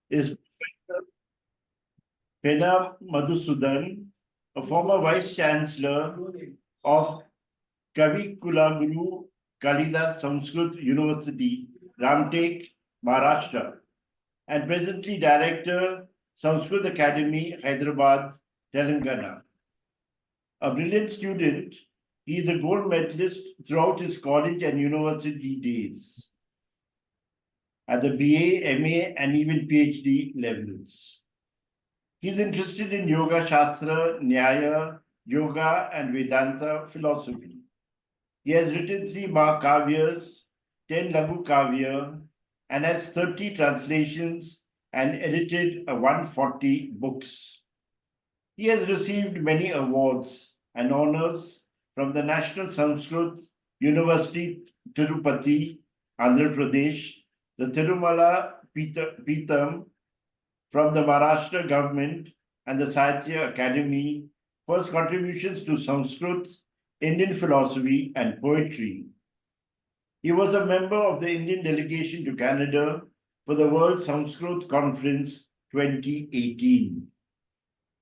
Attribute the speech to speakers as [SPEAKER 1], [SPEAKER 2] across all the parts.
[SPEAKER 1] is Professor Penna Madhusudan, a former Vice Chancellor of Kavikulaguru Kalidas Sanskrit University, Ramtek, Maharashtra, and presently Director, Sanskrit Academy, Hyderabad, Telangana. A brilliant student, he is a gold medalist throughout his college and university days at the BA, MA, and even PhD levels. He is interested in Yoga Shastra, Nyaya, Yoga, and Vedanta philosophy. He has written 3 Mahakavyas, 10 Laghu Kavya, and has 30 translations and edited 140 books. He has received many awards and honors from the National Sanskrit University, Tirupati, Andhra Pradesh, the Tirumala Peetham from the Maharashtra government, and the Sahitya Academy for his contributions to Sanskrit, Indian philosophy, and poetry. He was a member of the Indian delegation to Canada for the World Sanskrit Conference 2018.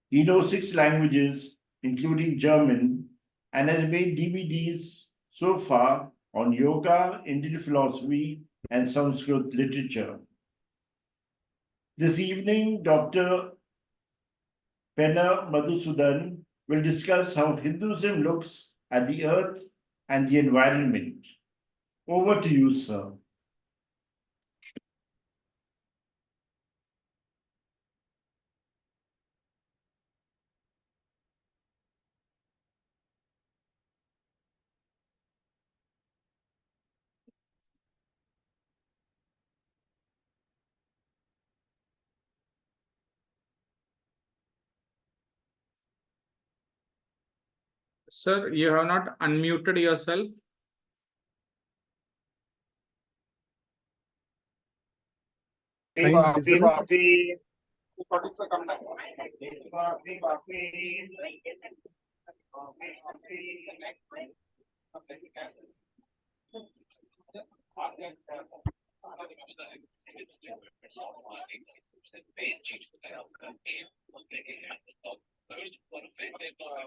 [SPEAKER 1] He knows 6 languages, including German, and has made DVDs so far on yoga, Indian philosophy, and Sanskrit literature. This evening, Dr. Penna Madhusudan will discuss how Hinduism looks at the earth and the environment. Over to you, sir.
[SPEAKER 2] Sir, you have not unmuted yourself.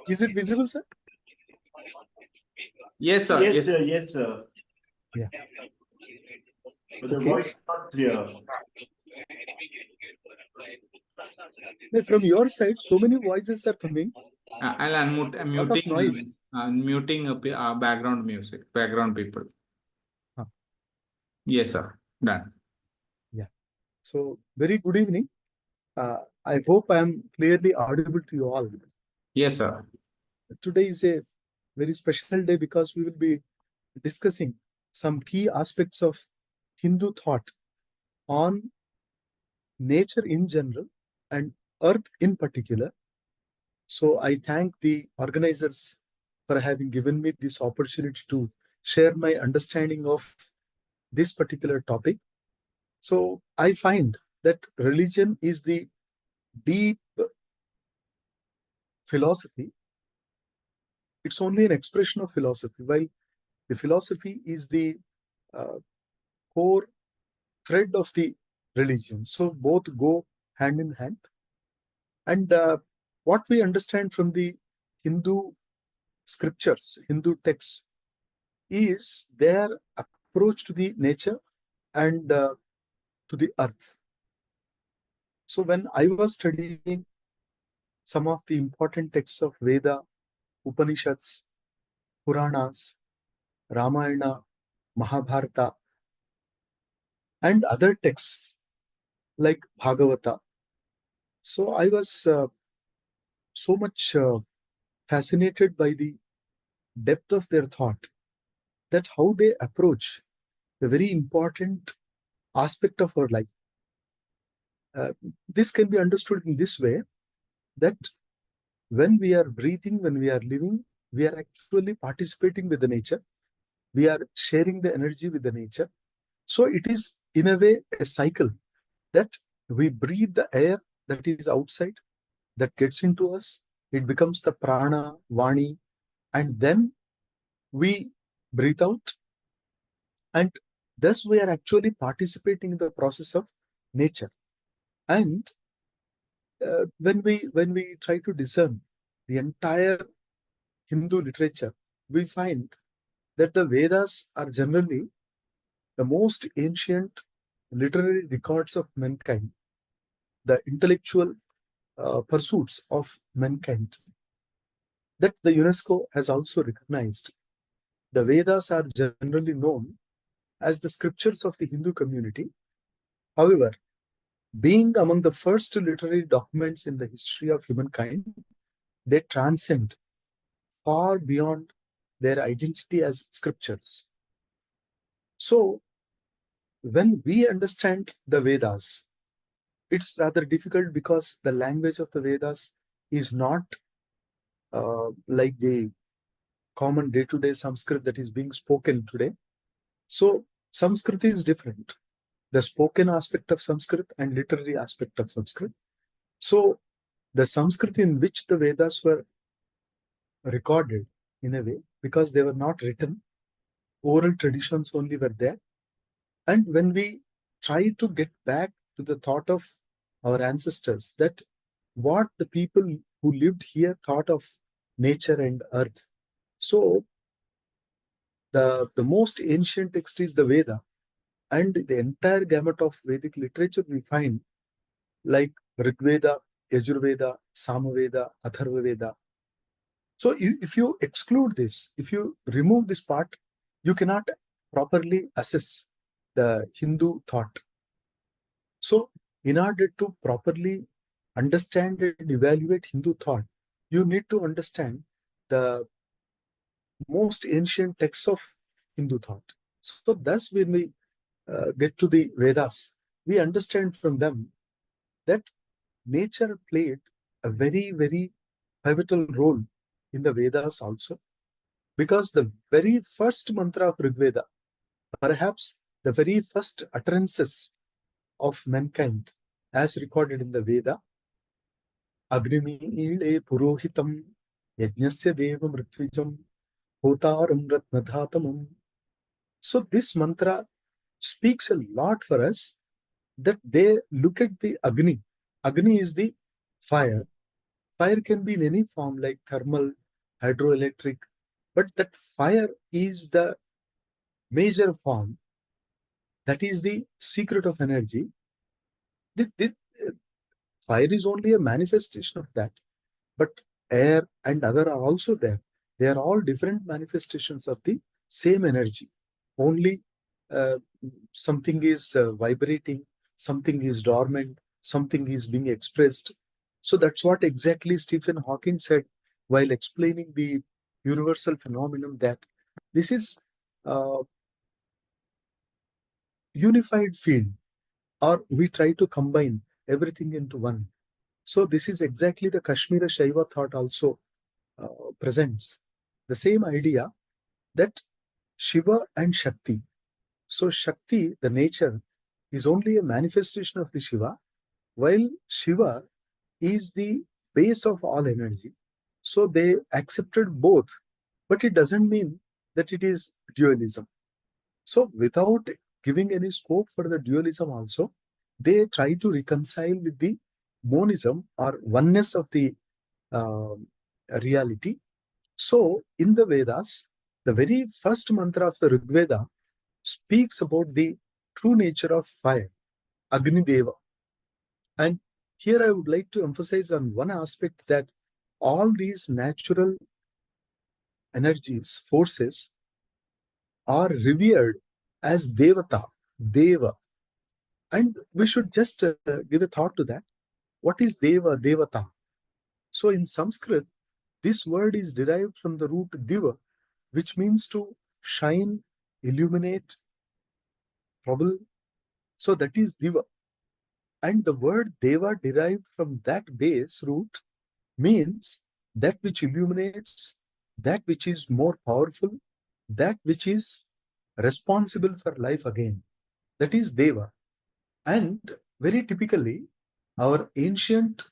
[SPEAKER 3] Is it visible, sir?
[SPEAKER 2] Yes, sir.
[SPEAKER 1] Yes, sir. Yes, sir.
[SPEAKER 3] Yeah.
[SPEAKER 1] But the voice is not clear.
[SPEAKER 3] From your side, so many voices are coming.
[SPEAKER 2] I'll unmute. I'm
[SPEAKER 3] Lot of noise.
[SPEAKER 2] muting background music, background people.
[SPEAKER 3] Huh.
[SPEAKER 2] Yes, sir. Done.
[SPEAKER 3] Yeah. So, very good evening. I hope I am clearly audible to you all.
[SPEAKER 2] Yes, sir.
[SPEAKER 3] Today is a very special day because we will be discussing some key aspects of Hindu thought on nature in general and earth in particular. So I thank the organizers for having given me this opportunity to share my understanding of this particular topic. So I find that religion is the deep philosophy. It's only an expression of philosophy, while the philosophy is the core thread of the religion. So both go hand in hand. And what we understand from the Hindu scriptures, Hindu texts, is their approach to the nature and to the earth. So when I was studying some of the important texts of Veda, Upanishads, Puranas, Ramayana, Mahabharata, and other texts like Bhagavata, so I was so much fascinated by the depth of their thought, that how they approach a very important aspect of our life. This can be understood in this way, that when we are breathing, when we are living, we are actually participating with the nature. We are sharing the energy with the nature. So it is in a way a cycle, that we breathe the air that is outside, that gets into us. It becomes the prana, vani, and then we breathe out. And thus we are actually participating in the process of nature. And when we try to discern the entire Hindu literature, we find that the Vedas are generally the most ancient literary records of mankind, the intellectual pursuits of mankind that the UNESCO has also recognized. The Vedas are generally known as the scriptures of the Hindu community. However, being among the first literary documents in the history of humankind, they transcend far beyond their identity as scriptures. So, when we understand the Vedas, it's rather difficult because the language of the Vedas is not like the common day-to-day Sanskrit that is being spoken today. So, Sanskrit is different. The spoken aspect of Sanskrit and literary aspect of Sanskrit. So, the Sanskrit in which the Vedas were recorded in a way, because they were not written, oral traditions only were there. And when we try to get back to the thought of our ancestors, that what the people who lived here thought of nature and earth. So the most ancient text is the Veda, and the entire gamut of Vedic literature we find like Rigveda, Yajurveda, Samaveda, Atharvaveda. So if you exclude this, if you remove this part, you cannot properly assess the Hindu thought. So in order to properly understand and evaluate Hindu thought, you need to understand the most ancient texts of Hindu thought. So thus when we get to the Vedas, we understand from them that nature played a very, very pivotal role in the Vedas also, because the very first mantra of Rigveda, perhaps the very first utterances of mankind as recorded in the Veda, Agnimile Purohitam Yajnasya Devam Ritvijam Hotaram Ratnadhatamam. So this mantra speaks a lot for us, that they look at the Agni. Agni is the fire. Fire can be in any form like thermal, hydroelectric, but that fire is the major form. That is the secret of energy. This fire is only a manifestation of that, but air and other are also there. They are all different manifestations of the same energy. Only something is vibrating, something is dormant, something is being expressed. So that's what exactly Stephen Hawking said while explaining the universal phenomenon, that this is a unified field, or we try to combine everything into one. So this is exactly the Kashmira Shaiva thought also presents the same idea, that Shiva and Shakti. So Shakti, the nature, is only a manifestation of the Shiva, while Shiva is the base of all energy. So they accepted both, but it doesn't mean that it is dualism. So without giving any scope for the dualism also, they try to reconcile with the monism or oneness of the reality. So in the Vedas, the very first mantra of the Rigveda speaks about the true nature of fire, Agni Deva. And here I would like to emphasize on one aspect, that all these natural energies, forces, are revered as Devata, Deva. And we should just give a thought to that. What is Deva, Devata? So in Sanskrit, this word is derived from the root Diva, which means to shine, illuminate, trouble. So that is Diva. And the word Deva derived from that base root means that which illuminates, that which is more powerful, that which is responsible for life again. That is Deva. And very typically, our ancient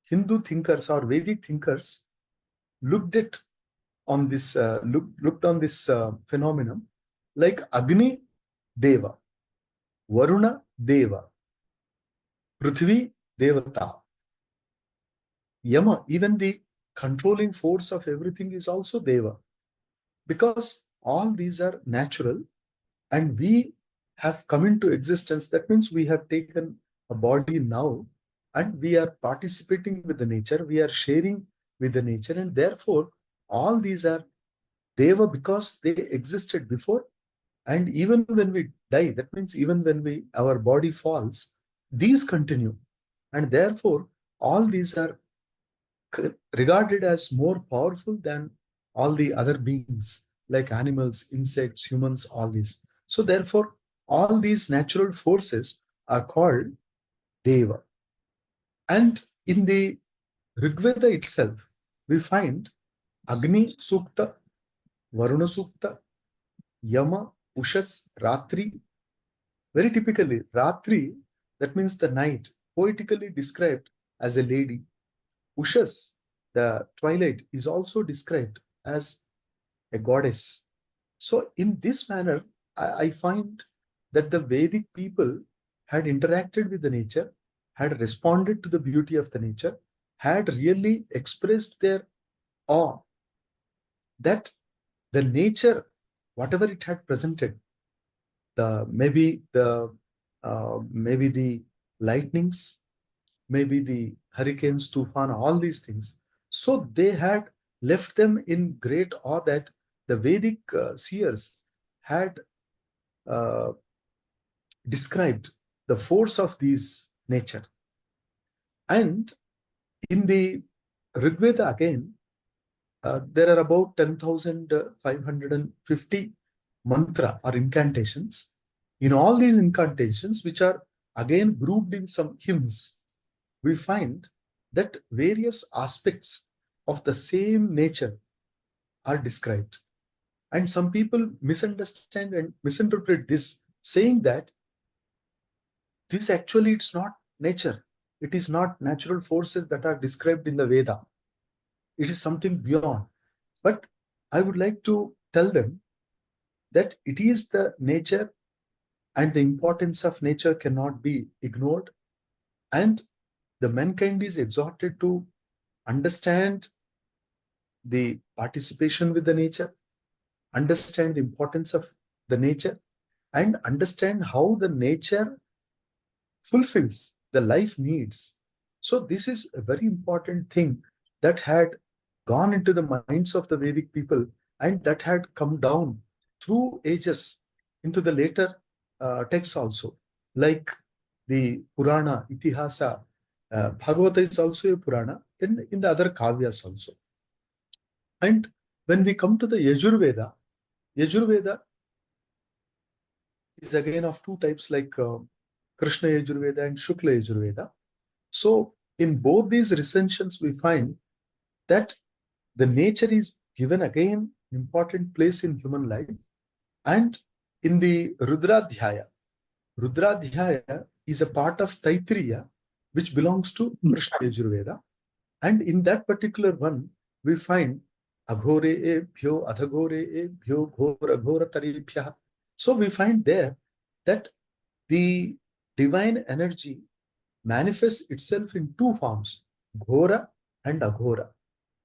[SPEAKER 3] Hindu thinkers or Vedic thinkers looked on this phenomenon like Agni Deva, Varuna Deva, Prithvi Devata. Yama, even the controlling force of everything is also Deva. Because all these are natural and we have come into existence. That means we have taken a body now and we are participating with the nature, we are sharing with the nature, and therefore all these are Deva because they existed before. And even when we die, that means even when our body falls, these continue. And therefore, all these are regarded as more powerful than all the other beings like animals, insects, humans, all these. So therefore, all these natural forces are called Deva. And in the Rigveda itself, we find Agni Sukta, Varuna Sukta, Yama, Ushas, Ratri. Very typically, Ratri, that means the night, poetically described as a lady. Ushas, the twilight, is also described as a goddess. So, in this manner, I find that the Vedic people had interacted with the nature, had responded to the beauty of the nature, had really expressed their awe that the nature, whatever it had presented, maybe the lightnings, maybe the hurricanes, tufan, all these things. So they had left them in great awe that the Vedic seers had uh, described the force of these nature. And in the Rigveda again, there are about 10,550 mantra or incantations. In all these incantations, which are again grouped in some hymns, we find that various aspects of the same nature are described. And some people misunderstand and misinterpret this, saying that this actually it's not nature. It is not natural forces that are described in the Veda. It is something beyond. But I would like to tell them that it is the nature and the importance of nature cannot be ignored. And the mankind is exhorted to understand the participation with the nature, understand the importance of the nature, and understand how the nature fulfills the life needs. So this is a very important thing that had gone into the minds of the Vedic people and that had come down through ages into the later texts also, like the Purana, Itihasa. Bhagavata is also a Purana in the other Kavyas also. And when we come to the Yajurveda, Yajurveda is again of two types, like Krishna Yajurveda and Shukla Yajurveda. So in both these recensions, we find that the nature is given again important place in human life. And in the Rudradhyaya is a part of Taittiriya, which belongs to Krishna Yajurveda. And in that particular one, we find Aghore ebhyo adhagore ebhyo ghora ghora taribhya. So we find there that the divine energy manifests itself in two forms, Ghora and Aghora.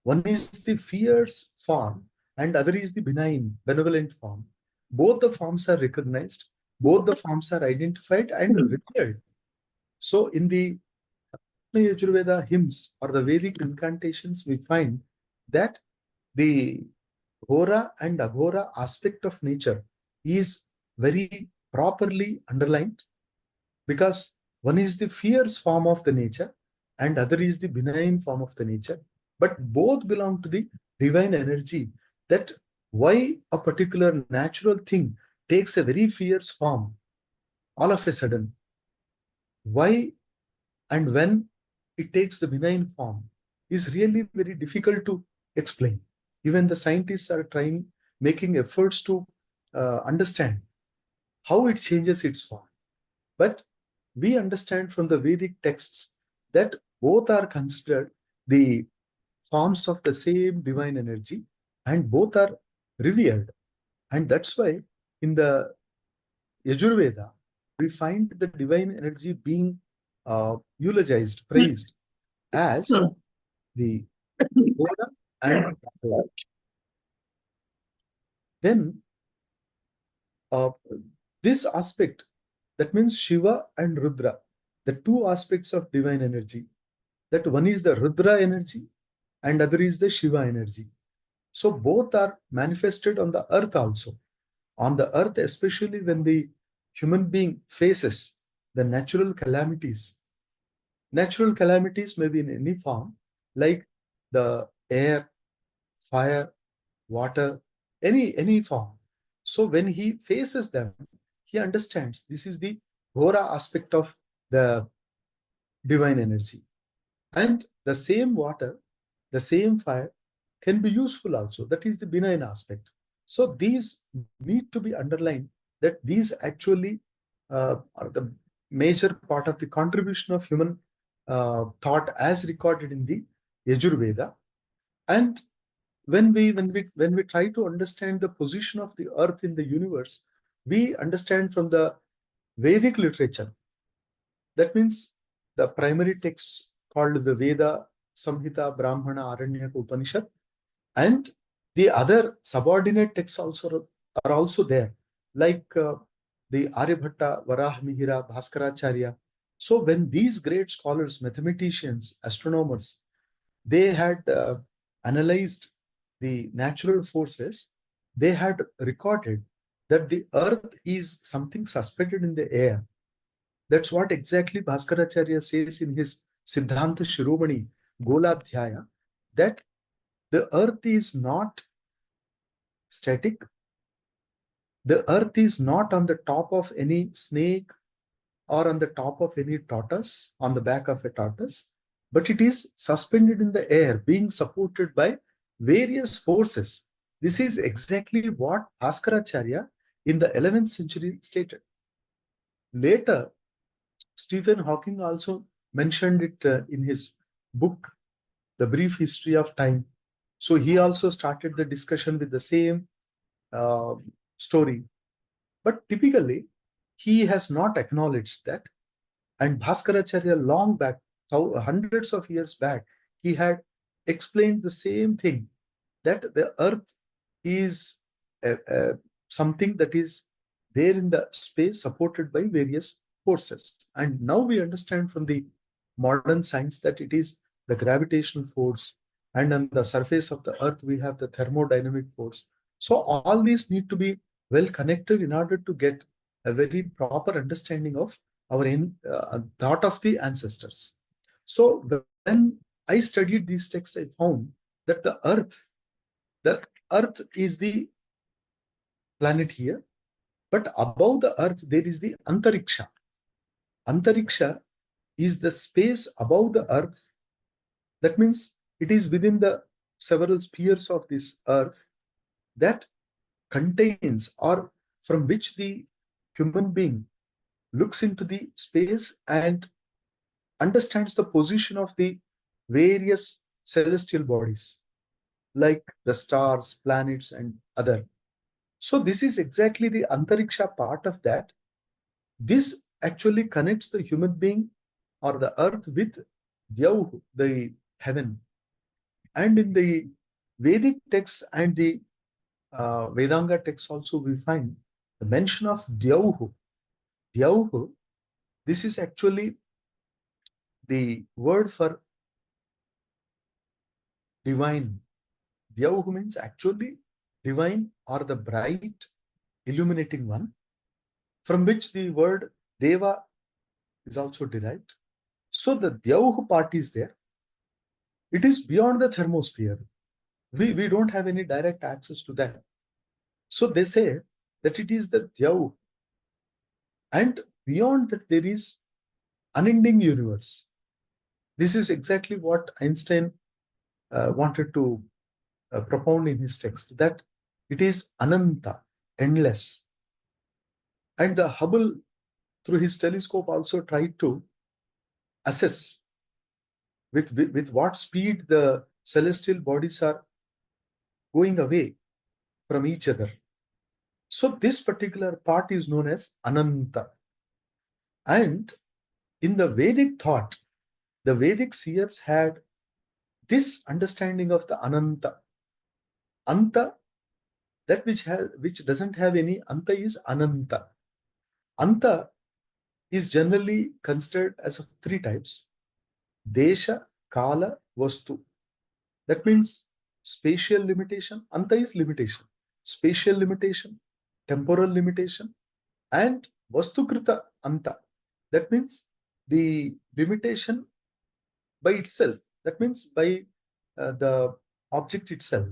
[SPEAKER 3] One is the fierce form and other is the benign, benevolent form. Both the forms are recognized, both the forms are identified and revered. So in the Yajurveda hymns or the Vedic incantations, we find that the Ghora and Aghora aspect of nature is very properly underlined, because one is the fierce form of the nature and other is the benign form of the nature, but both belong to the divine energy. That why a particular natural thing takes a very fierce form all of a sudden, why and when it takes the benign form, is really very difficult to explain. Even the scientists are making efforts to understand how it changes its form. But we understand from the Vedic texts that both are considered the forms of the same divine energy and both are revered. And that's why in the Yajurveda, we find the divine energy being eulogized, praised as the Buddha and Buddha. Then this aspect, that means Shiva and Rudra, the two aspects of divine energy, that one is the Rudra energy and other is the Shiva energy. So both are manifested on the earth also. On the earth, especially when the human being faces the natural calamities. Natural calamities may be in any form, like the air, fire, water, any form. So when he faces them, he understands this is the Hora aspect of the divine energy. And the same water, the same fire can be useful also. That is the benign aspect. So these need to be underlined, that these actually are the major part of the contribution of human thought as recorded in the Yajurveda. And when we try to understand the position of the earth in the universe, we understand from the Vedic literature. That means the primary texts called the Veda, Samhita, Brahmana, Aranyaka, Upanishad, and the other subordinate texts also are also there, like the Aryabhatta, Varahmihira, Bhaskaracharya. So when these great scholars, mathematicians, astronomers, they had analyzed the natural forces, they had recorded that the earth is something suspended in the air. That's what exactly Bhaskaracharya says in his Siddhanta Shiromani Goladhyaya, that the earth is not static. The earth is not on the top of any snake or on the top of any tortoise, on the back of a tortoise, but it is suspended in the air, being supported by various forces. This is exactly what Bhaskaracharya in the 11th century stated. Later, Stephen Hawking also mentioned it in his book, The Brief History of Time. So he also started the discussion with the same story. But typically, he has not acknowledged that. And Bhaskaracharya, long back, hundreds of years back, he had explained the same thing, that the earth is something that is there in the space supported by various forces. And now we understand from the modern science that it is the gravitational force, and on the surface of the earth we have the thermodynamic force. So all these need to be well connected in order to get a very proper understanding of our thought of the ancestors. So when I studied these texts, I found that the earth is the planet here, but above the earth there is the Antariksha. Antariksha is the space above the earth. That means it is within the several spheres of this earth that contains, or from which the human being looks into the space and understands the position of the various celestial bodies, like the stars, planets, and other. So this is exactly the Antariksha part of that. This actually connects the human being or the earth with Dyau, the heaven. And in the Vedic texts and the Vedanga texts also we find the mention of Dyau. Dyau, this is actually the word for divine. Dyau means actually divine or the bright, illuminating one, from which the word Deva is also derived. So the Dyau part is there. It is beyond the thermosphere. We don't have any direct access to that. So they say that it is the Dyau. And beyond that, there is unending universe. This is exactly what Einstein wanted to propound in his text, that it is Ananta, endless. And the Hubble, through his telescope, also tried to assess with what speed the celestial bodies are going away from each other. So this particular part is known as Ananta. And in the Vedic thought, the Vedic seers had this understanding of the Ananta. Anta, that which doesn't have any Anta, is Ananta. Anta is generally considered as of three types: Desha, Kala, Vastu. That means spatial limitation. Anta is limitation. Spatial limitation, temporal limitation, and Vastukrita Anta. That means the limitation by itself. That means by the object itself.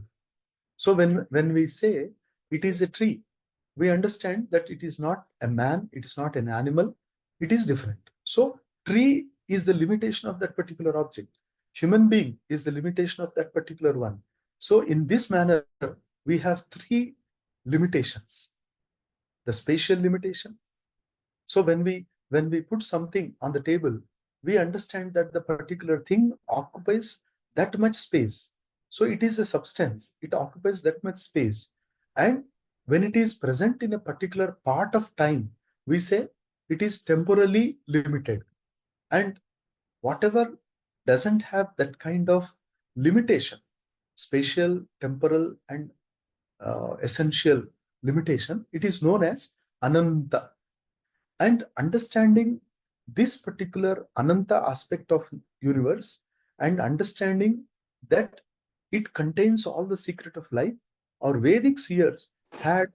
[SPEAKER 3] So when we say it is a tree, we understand that it is not a man, it is not an animal, it is different. So tree is the limitation of that particular object. Human being is the limitation of that particular one. So in this manner, we have three limitations: the spatial limitation. So when we put something on the table, we understand that the particular thing occupies that much space. So it is a substance, it occupies that much space. And when it is present in a particular part of time, we say it is temporally limited. And whatever doesn't have that kind of limitation, spatial, temporal, and essential limitation, it is known as Ananta. And understanding this particular Ananta aspect of universe and understanding that it contains all the secret of life, our Vedic seers had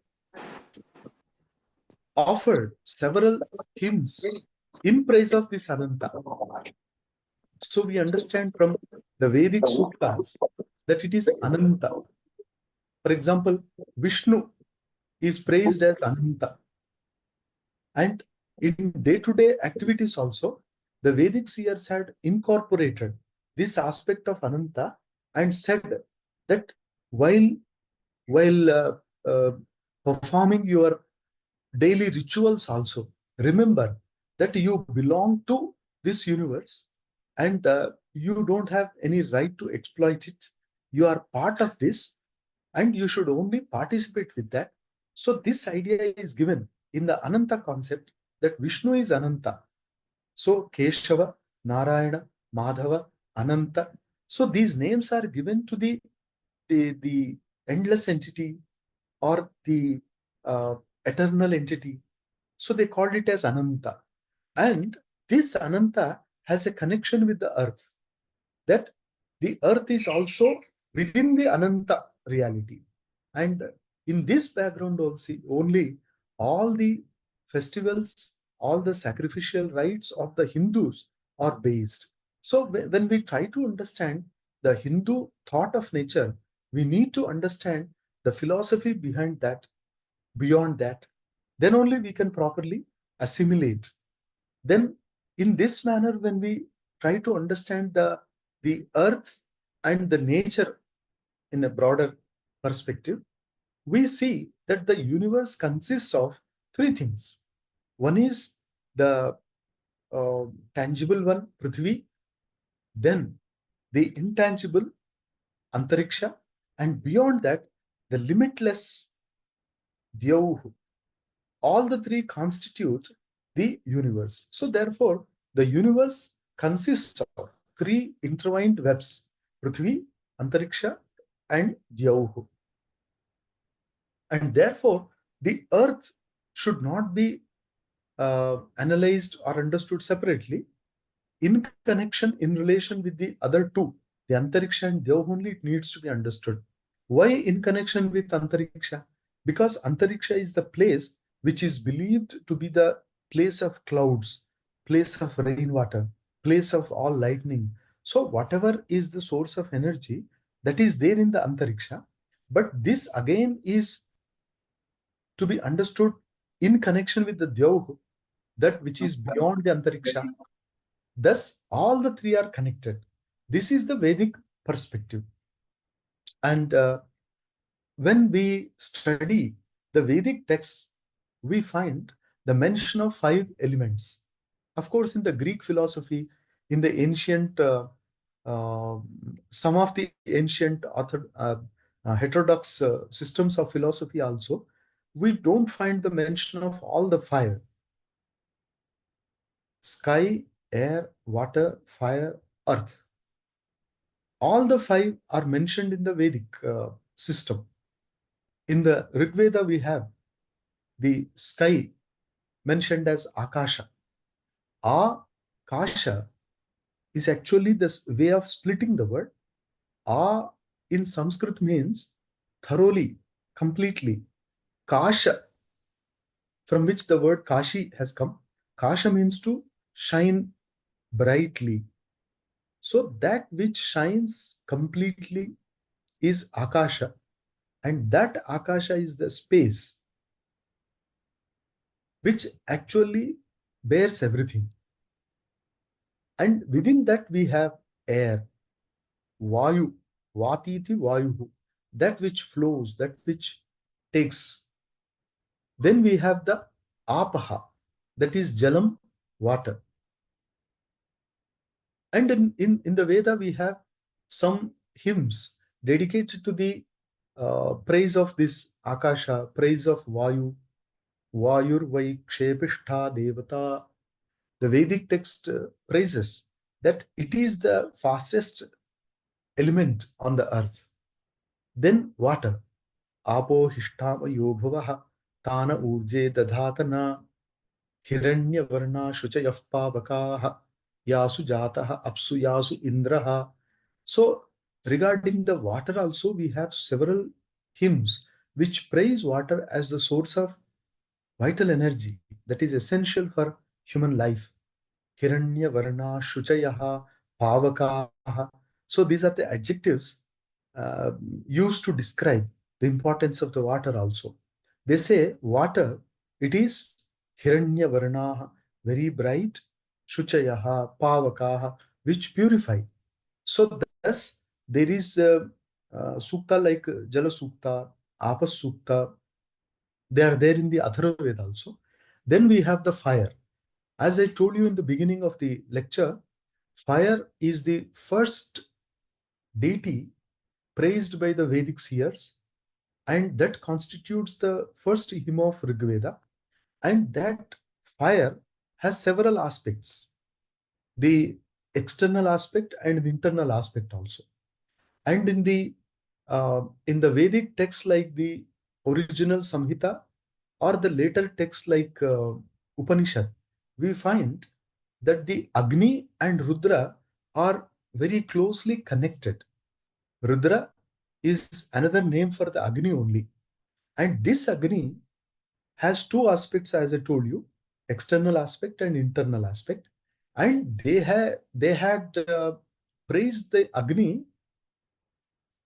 [SPEAKER 3] offered several hymns in praise of this Ananta. So we understand from the Vedic sutras that it is Ananta. For example, Vishnu is praised as Ananta. And in day-to-day activities also, the Vedic seers had incorporated this aspect of Ananta and said that while performing your daily rituals also, remember that you belong to this universe and you don't have any right to exploit it. You are part of this and you should only participate with that. So this idea is given in the Ananta concept, that Vishnu is Ananta. So Keshava, Narayana, Madhava, Ananta. So these names are given to the endless entity or the eternal entity. So they called it as Ananta. And this Ananta has a connection with the earth, that the earth is also within the Ananta reality. And in this background also, only all the festivals, all the sacrificial rites of the Hindus are based. So when we try to understand the Hindu thought of nature, we need to understand the philosophy behind that, beyond that. Then only we can properly assimilate. Then in this manner, when we try to understand the earth and the nature in a broader perspective, we see that the universe consists of three things. One is the tangible one, Pritvi, then the intangible, Antariksha, and beyond that, the limitless, Dyau. All the three constitute the universe. So therefore, the universe consists of three intertwined webs: Prithvi, Antariksha, and Dyau. And therefore, the earth should not be analyzed or understood separately. In connection, in relation with the other two, the Antariksha and Dyau only, it needs to be understood. Why in connection with Antariksha? Because Antariksha is the place which is believed to be the place of clouds, place of rainwater, place of all lightning. So whatever is the source of energy, that is there in the Antariksha. But this again is to be understood in connection with the Dyau, that which is beyond the Antariksha. Thus, all the three are connected. This is the Vedic perspective. And when we study the Vedic texts, we find the mention of 5 elements. Of course, in the Greek philosophy, in the ancient, some of the ancient heterodox systems of philosophy also, we don't find the mention of all the 5. Sky, air, water, fire, earth. All the five are mentioned in the Vedic system. In the Rig Veda, we have the sky mentioned as Akasha. Akasha is actually this way of splitting the word. A in Sanskrit means thoroughly, completely. Kasha, from which the word Kashi has come. Kasha means to shine brightly. So that which shines completely is Akasha, and that Akasha is the space which actually bears everything. And within that we have air, Vayu, Vatiti Vayuhu, that which flows, that which takes. Then we have the Apaha, that is Jalam, water. And in the Veda, we have some hymns dedicated to the praise of this Akasha, praise of Vayu, Vayur Vai Kshepishtha Devata. The Vedic text praises that it is the fastest element on the earth. Then water. Apo Hishtama Yobhuvaha Tana Urje Dadhatana Hiranya Varna Shuchayah Pavakaha Yasu Jataha Apsu Yasu Indraha. So, regarding the water, also we have several hymns which praise water as the source of vital energy that is essential for human life. Hiranya Varna Shuchayaha Pavakaha. So, these are the adjectives uh, used to describe the importance of the water also. They say water, it is Hiranya Varnaha, very bright, Shuchayaha, Pavakaha, which purify. So thus, there is Sukta like Jala Sukta, Apas Sukta, they are there in the Atharva Veda also. Then we have the fire. As I told you in the beginning of the lecture, fire is the first deity praised by the Vedic seers, and that constitutes the first hymn of Rig Veda. And that fire has several aspects, the external aspect and the internal aspect also. And in the Vedic texts like the original Samhita or the later texts like Upanishad, we find that the Agni and Rudra are very closely connected. Rudra is another name for the Agni only. And this Agni has two aspects, as I told you, external aspect and internal aspect. And they had praised the Agni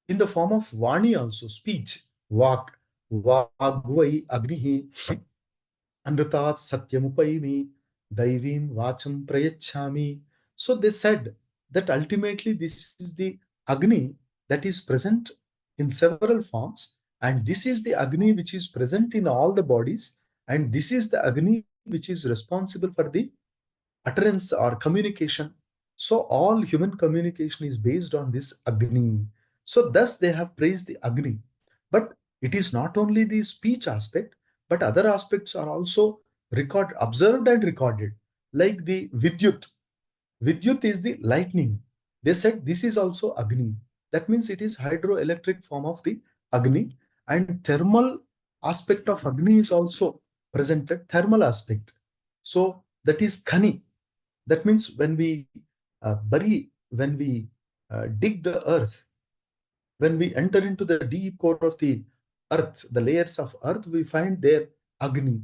[SPEAKER 3] in the form of Vani also, speech. Vak, Vagvai Agnihi, Anrutat Satyamupaimi, Daivim Vacham Prayachami. So they said that ultimately this is the Agni that is present in several forms, and this is the Agni which is present in all the bodies, and this is the Agni which is responsible for the utterance or communication. So all human communication is based on this Agni. So thus they have praised the Agni. But it is not only the speech aspect, but other aspects are also observed and recorded, like the Vidyut. Vidyut is the lightning. They said this is also Agni. That means it is hydroelectric form of the Agni, and thermal aspect of Agni is also presented, thermal aspect. So that is Khani. That means when we when we dig the earth, when we enter into the deep core of the earth, the layers of earth, we find there Agni.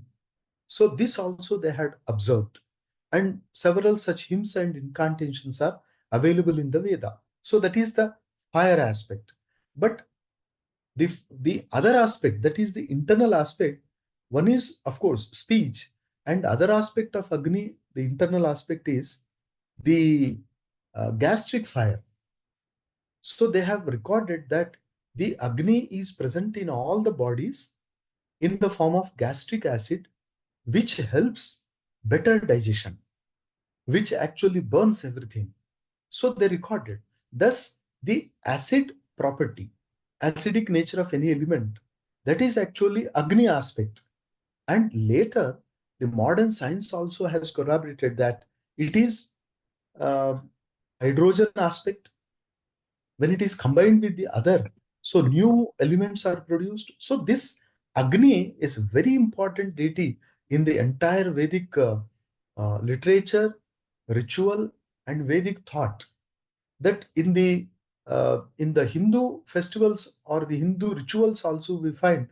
[SPEAKER 3] So this also they had observed. And several such hymns and incantations are available in the Veda. So that is the fire aspect. But the other aspect, that is the internal aspect, one is, of course, speech. And other aspect of Agni, the internal aspect is the gastric fire. So they have recorded that the Agni is present in all the bodies in the form of gastric acid, which helps better digestion, which actually burns everything. So they recorded. Thus, the acid property, acidic nature of any element, that is actually Agni aspect. And later, the modern science also has corroborated that it is hydrogen aspect, when it is combined with the other, so new elements are produced. So this Agni is very important deity in the entire Vedic literature, ritual, and Vedic thought. That in the Hindu festivals or the Hindu rituals also we find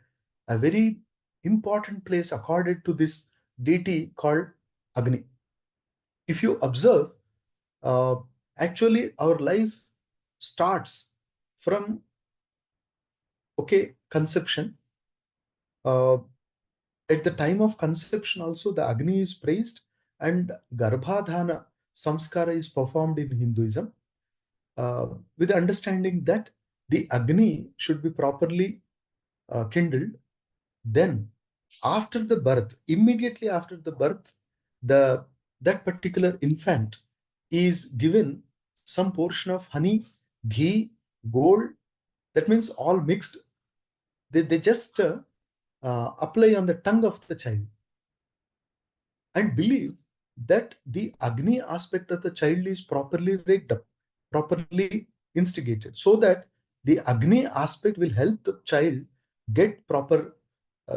[SPEAKER 3] a very important place accorded to this deity called Agni. If you observe, uh, actually our life starts from conception. Uh, at the time of conception also the Agni is praised, and Garbhadhana samskara is performed in Hinduism, uh, with the understanding that the Agni should be properly kindled. Then, after the birth, immediately after the birth, the that particular infant is given some portion of honey, ghee, gold. That means all mixed. They just apply on the tongue of the child and believe that the Agni aspect of the child is properly raked up, properly instigated, so that the Agni aspect will help the child get proper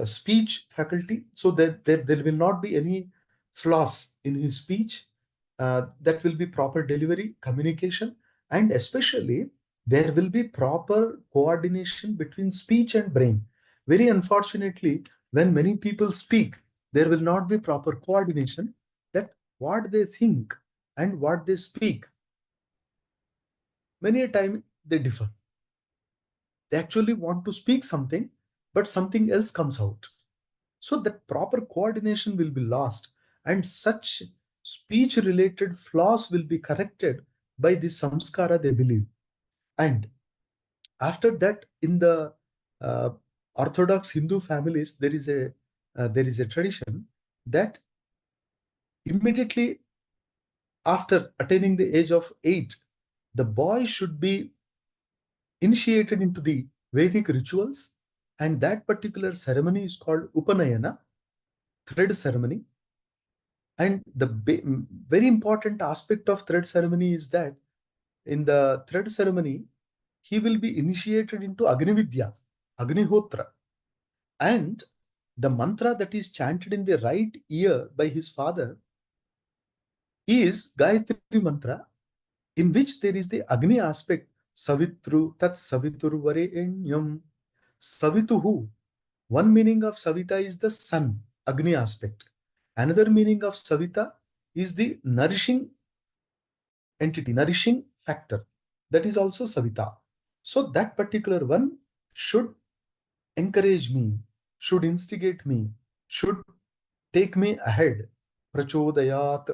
[SPEAKER 3] speech faculty, so that there will not be any flaws in his speech. That will be proper delivery, communication, and especially there will be proper coordination between speech and brain. Very unfortunately, when many people speak, there will not be proper coordination, that what they think and what they speak, many a time they differ. They actually want to speak something, but something else comes out. So that proper coordination will be lost, and such speech related flaws will be corrected by the samskara they believe. And after that, in the uh, Orthodox Hindu families, there is a tradition that immediately after attaining the age of 8, the boy should be initiated into the Vedic rituals, and that particular ceremony is called Upanayana, thread ceremony. And the very important aspect of thread ceremony is that in the thread ceremony, he will be initiated into Agnividya, Agnihotra. And the mantra that is chanted in the right ear by his father is Gayatri mantra, in which there is the Agni aspect, Savitru Tat Savitur Varenyam. Savituhu. One meaning of Savita is the sun, Agni aspect. Another meaning of Savita is the nourishing entity, nourishing factor. That is also Savita. So that particular one should encourage me, should instigate me, should take me ahead. Prachodayat.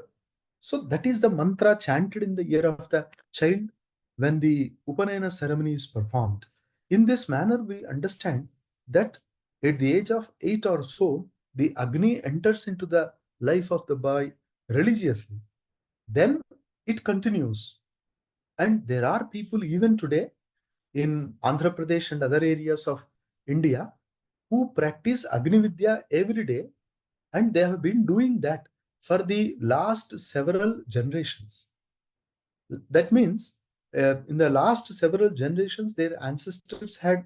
[SPEAKER 3] So that is the mantra chanted in the ear of the child when the Upanayana ceremony is performed. In this manner, we understand that at the age of 8 or so, the Agni enters into the life of the boy religiously. Then it continues. And there are people even today in Andhra Pradesh and other areas of India who practice Agni Vidya every day, and they have been doing that for the last several generations. That means in the last several generations, their ancestors had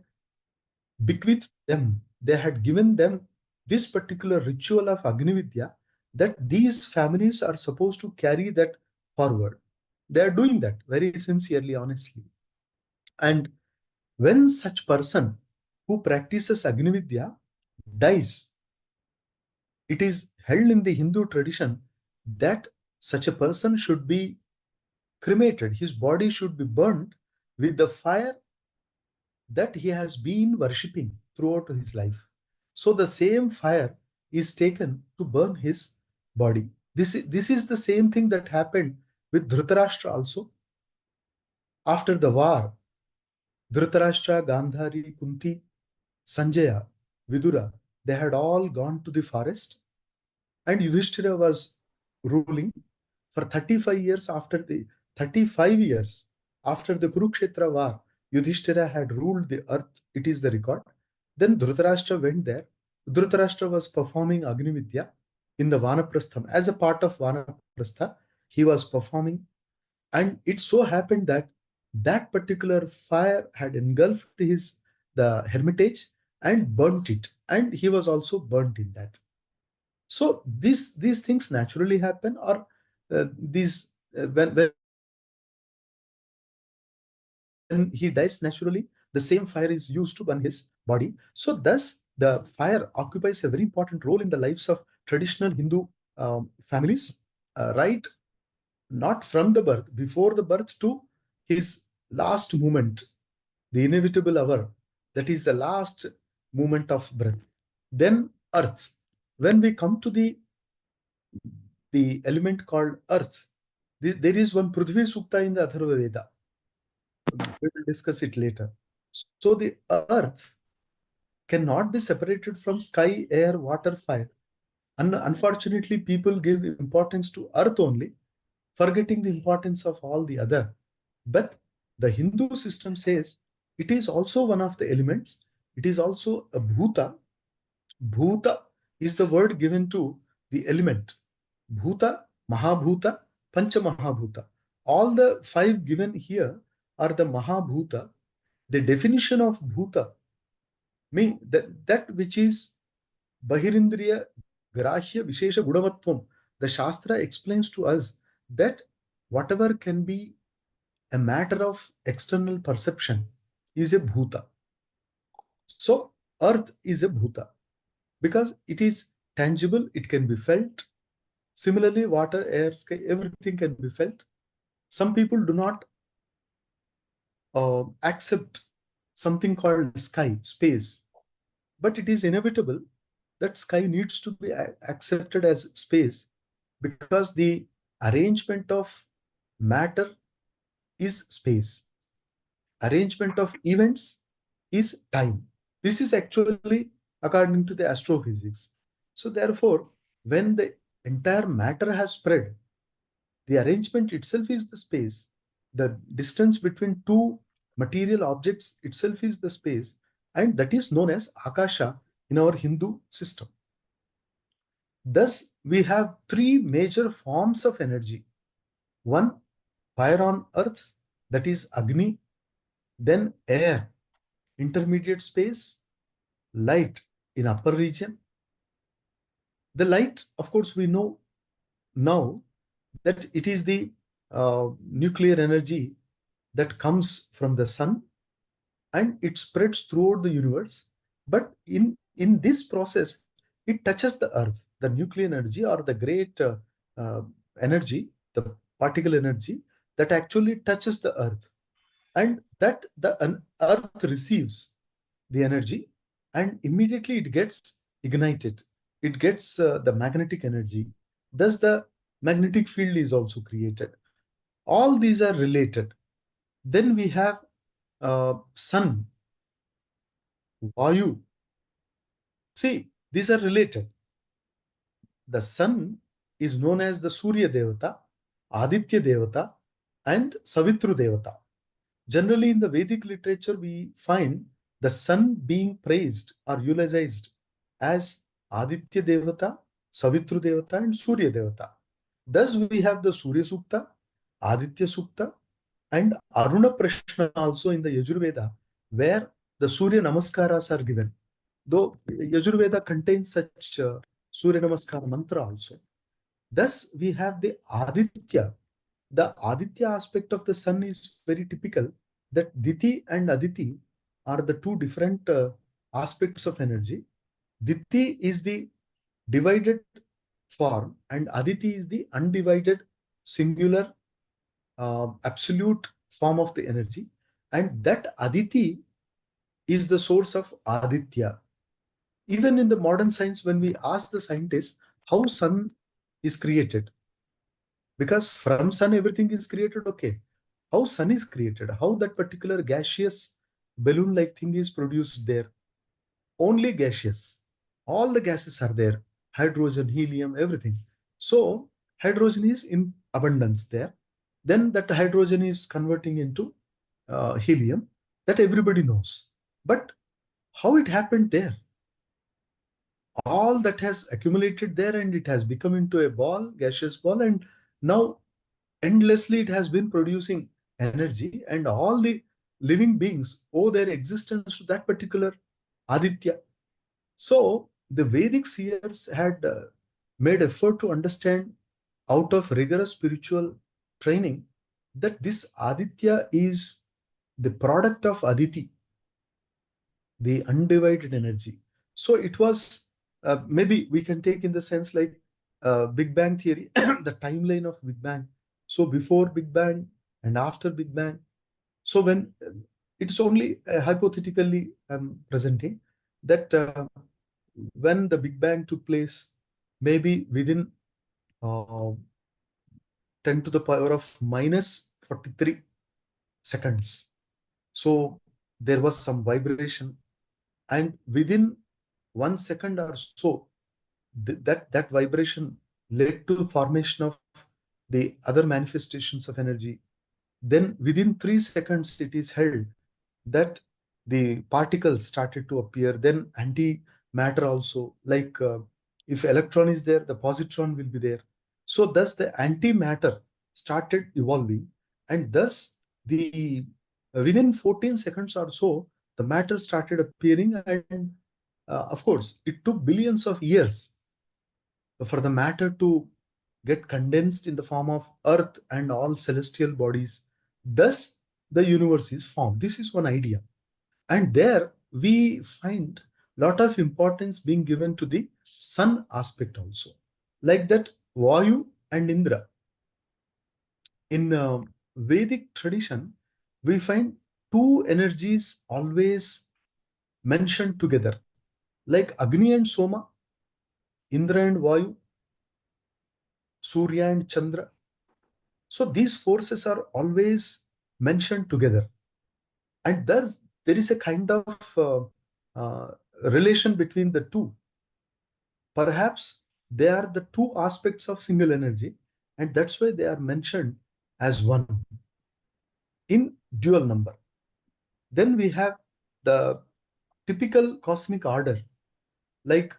[SPEAKER 3] bequeathed them, they had given them this particular ritual of Agni Vidya, that these families are supposed to carry that forward. They are doing that very sincerely, honestly. And when such person who practices Agni Vidya dies, it is held in the Hindu tradition that such a person should be cremated. His body should be burnt with the fire that he has been worshipping throughout his life. So the same fire is taken to burn his body. This is the same thing that happened with Dhritarashtra also. After the war, Dhritarashtra, Gandhari, Kunti, Sanjaya, Vidura, they had all gone to the forest, and Yudhishthira was ruling for 35 years. After the 35 years after the Kurukshetra war, Yudhishthira had ruled the earth. It is the record. Then Dhritarashtra went there. Dhritarashtra was performing Agni Vidya in the Vanaprastham. As a part of Vanaprastha, he was performing And it so happened that that particular fire had engulfed the hermitage and burnt it, and he was also burnt in that. So these things naturally happen, or these when he dies naturally, the same fire is used to burn his body. So thus the fire occupies a very important role in the lives of traditional Hindu families, right? Not from the birth, before the birth to his last moment, the inevitable hour, that is the last moment of breath. Then earth. When we come to the element called earth, there is one Prithvi Sukta in the Atharva Veda. We will discuss it later. So the earth cannot be separated from sky, air, water, fire. Unfortunately, people give importance to earth only, forgetting the importance of all the other. But the Hindu system says it is also one of the elements. It is also a bhuta. Bhuta is the word given to the element. Bhuta, Mahabhuta, Pancha Mahabhuta. All the five given here are the Mahabhuta. The definition of bhuta mean that which is Bahirindriya Grahya Vishesha Gudavatvam. The Shastra explains to us that whatever can be a matter of external perception is a bhuta. So earth is a bhuta because it is tangible, it can be felt. Similarly, water, air, sky, everything can be felt. Some people do not accept something called sky, space, but it is inevitable that sky needs to be accepted as space because the arrangement of matter is space. Arrangement of events is time. This is actually according to the astrophysics. So therefore, when the entire matter has spread, the arrangement itself is the space. The distance between two material objects itself is the space, and that is known as Akasha in our Hindu system. Thus, we have three major forms of energy. One, fire on earth, that is Agni, then air, intermediate space, light in upper region. The light, of course, we know now that it is the nuclear energy that comes from the sun and it spreads throughout the universe. But in this process, it touches the earth, the nuclear energy or the great energy, the particle energy that actually touches the earth. And that the earth receives the energy and immediately it gets ignited. It gets the magnetic energy. Thus, the magnetic field is also created. All these are related. Then we have sun, Vayu. See, these are related. The sun is known as the Surya Devata, Aditya Devata, and Savitru Devata. Generally, in the Vedic literature, we find the sun being praised or eulogized as Aditya Devata, Savitru Devata, and Surya Devata. Thus, we have the Surya Sukta, Aditya Sukta, and Aruna Prashna also in the Yajurveda, where the Surya Namaskaras are given. Though Yajurveda contains such Surya Namaskara mantra also. Thus, we have the Aditya. The Aditya aspect of the sun is very typical that Diti and Aditi are the two different aspects of energy. Diti is the divided form and Aditi is the undivided singular absolute form of the energy. And that Aditi is the source of Aditya. Even in the modern science, when we ask the scientists how sun is created, because from sun everything is created, okay. How sun is created, how that particular gaseous balloon-like thing is produced there. Only gaseous. All the gases are there. Hydrogen, helium, everything. So hydrogen is in abundance there. Then that hydrogen is converting into helium. That everybody knows. But how it happened there? All that has accumulated there and it has become into a ball, gaseous ball, and now endlessly it has been producing energy, and all the living beings owe their existence to that particular Aditya. So the Vedic seers had made effort to understand out of rigorous spiritual training that this Aditya is the product of Aditi, the undivided energy. So it was, maybe we can take in the sense like Big Bang theory, the timeline of Big Bang. So before Big Bang and after Big Bang. So when it's only hypothetically presenting that when the Big Bang took place, maybe within uh, 10 to the power of minus 43 seconds. So there was some vibration, and within 1 second or so, that vibration led to the formation of the other manifestations of energy. Then within 3 seconds, it is held that the particles started to appear. Then antimatter also, like if electron is there, the positron will be there. So thus the antimatter started evolving, and thus the within 14 seconds or so, the matter started appearing, and of course, it took billions of years for the matter to get condensed in the form of earth and all celestial bodies. Thus, the universe is formed. This is one idea. And there we find lot of importance being given to the sun aspect also. Like that, Vayu and Indra. In Vedic tradition, we find two energies always mentioned together, like Agni and Soma, Indra and Vayu, Surya and Chandra. So these forces are always mentioned together. And thus there is a kind of relation between the two. Perhaps they are the two aspects of single energy, and that's why they are mentioned as one in dual number. Then we have the typical cosmic order, like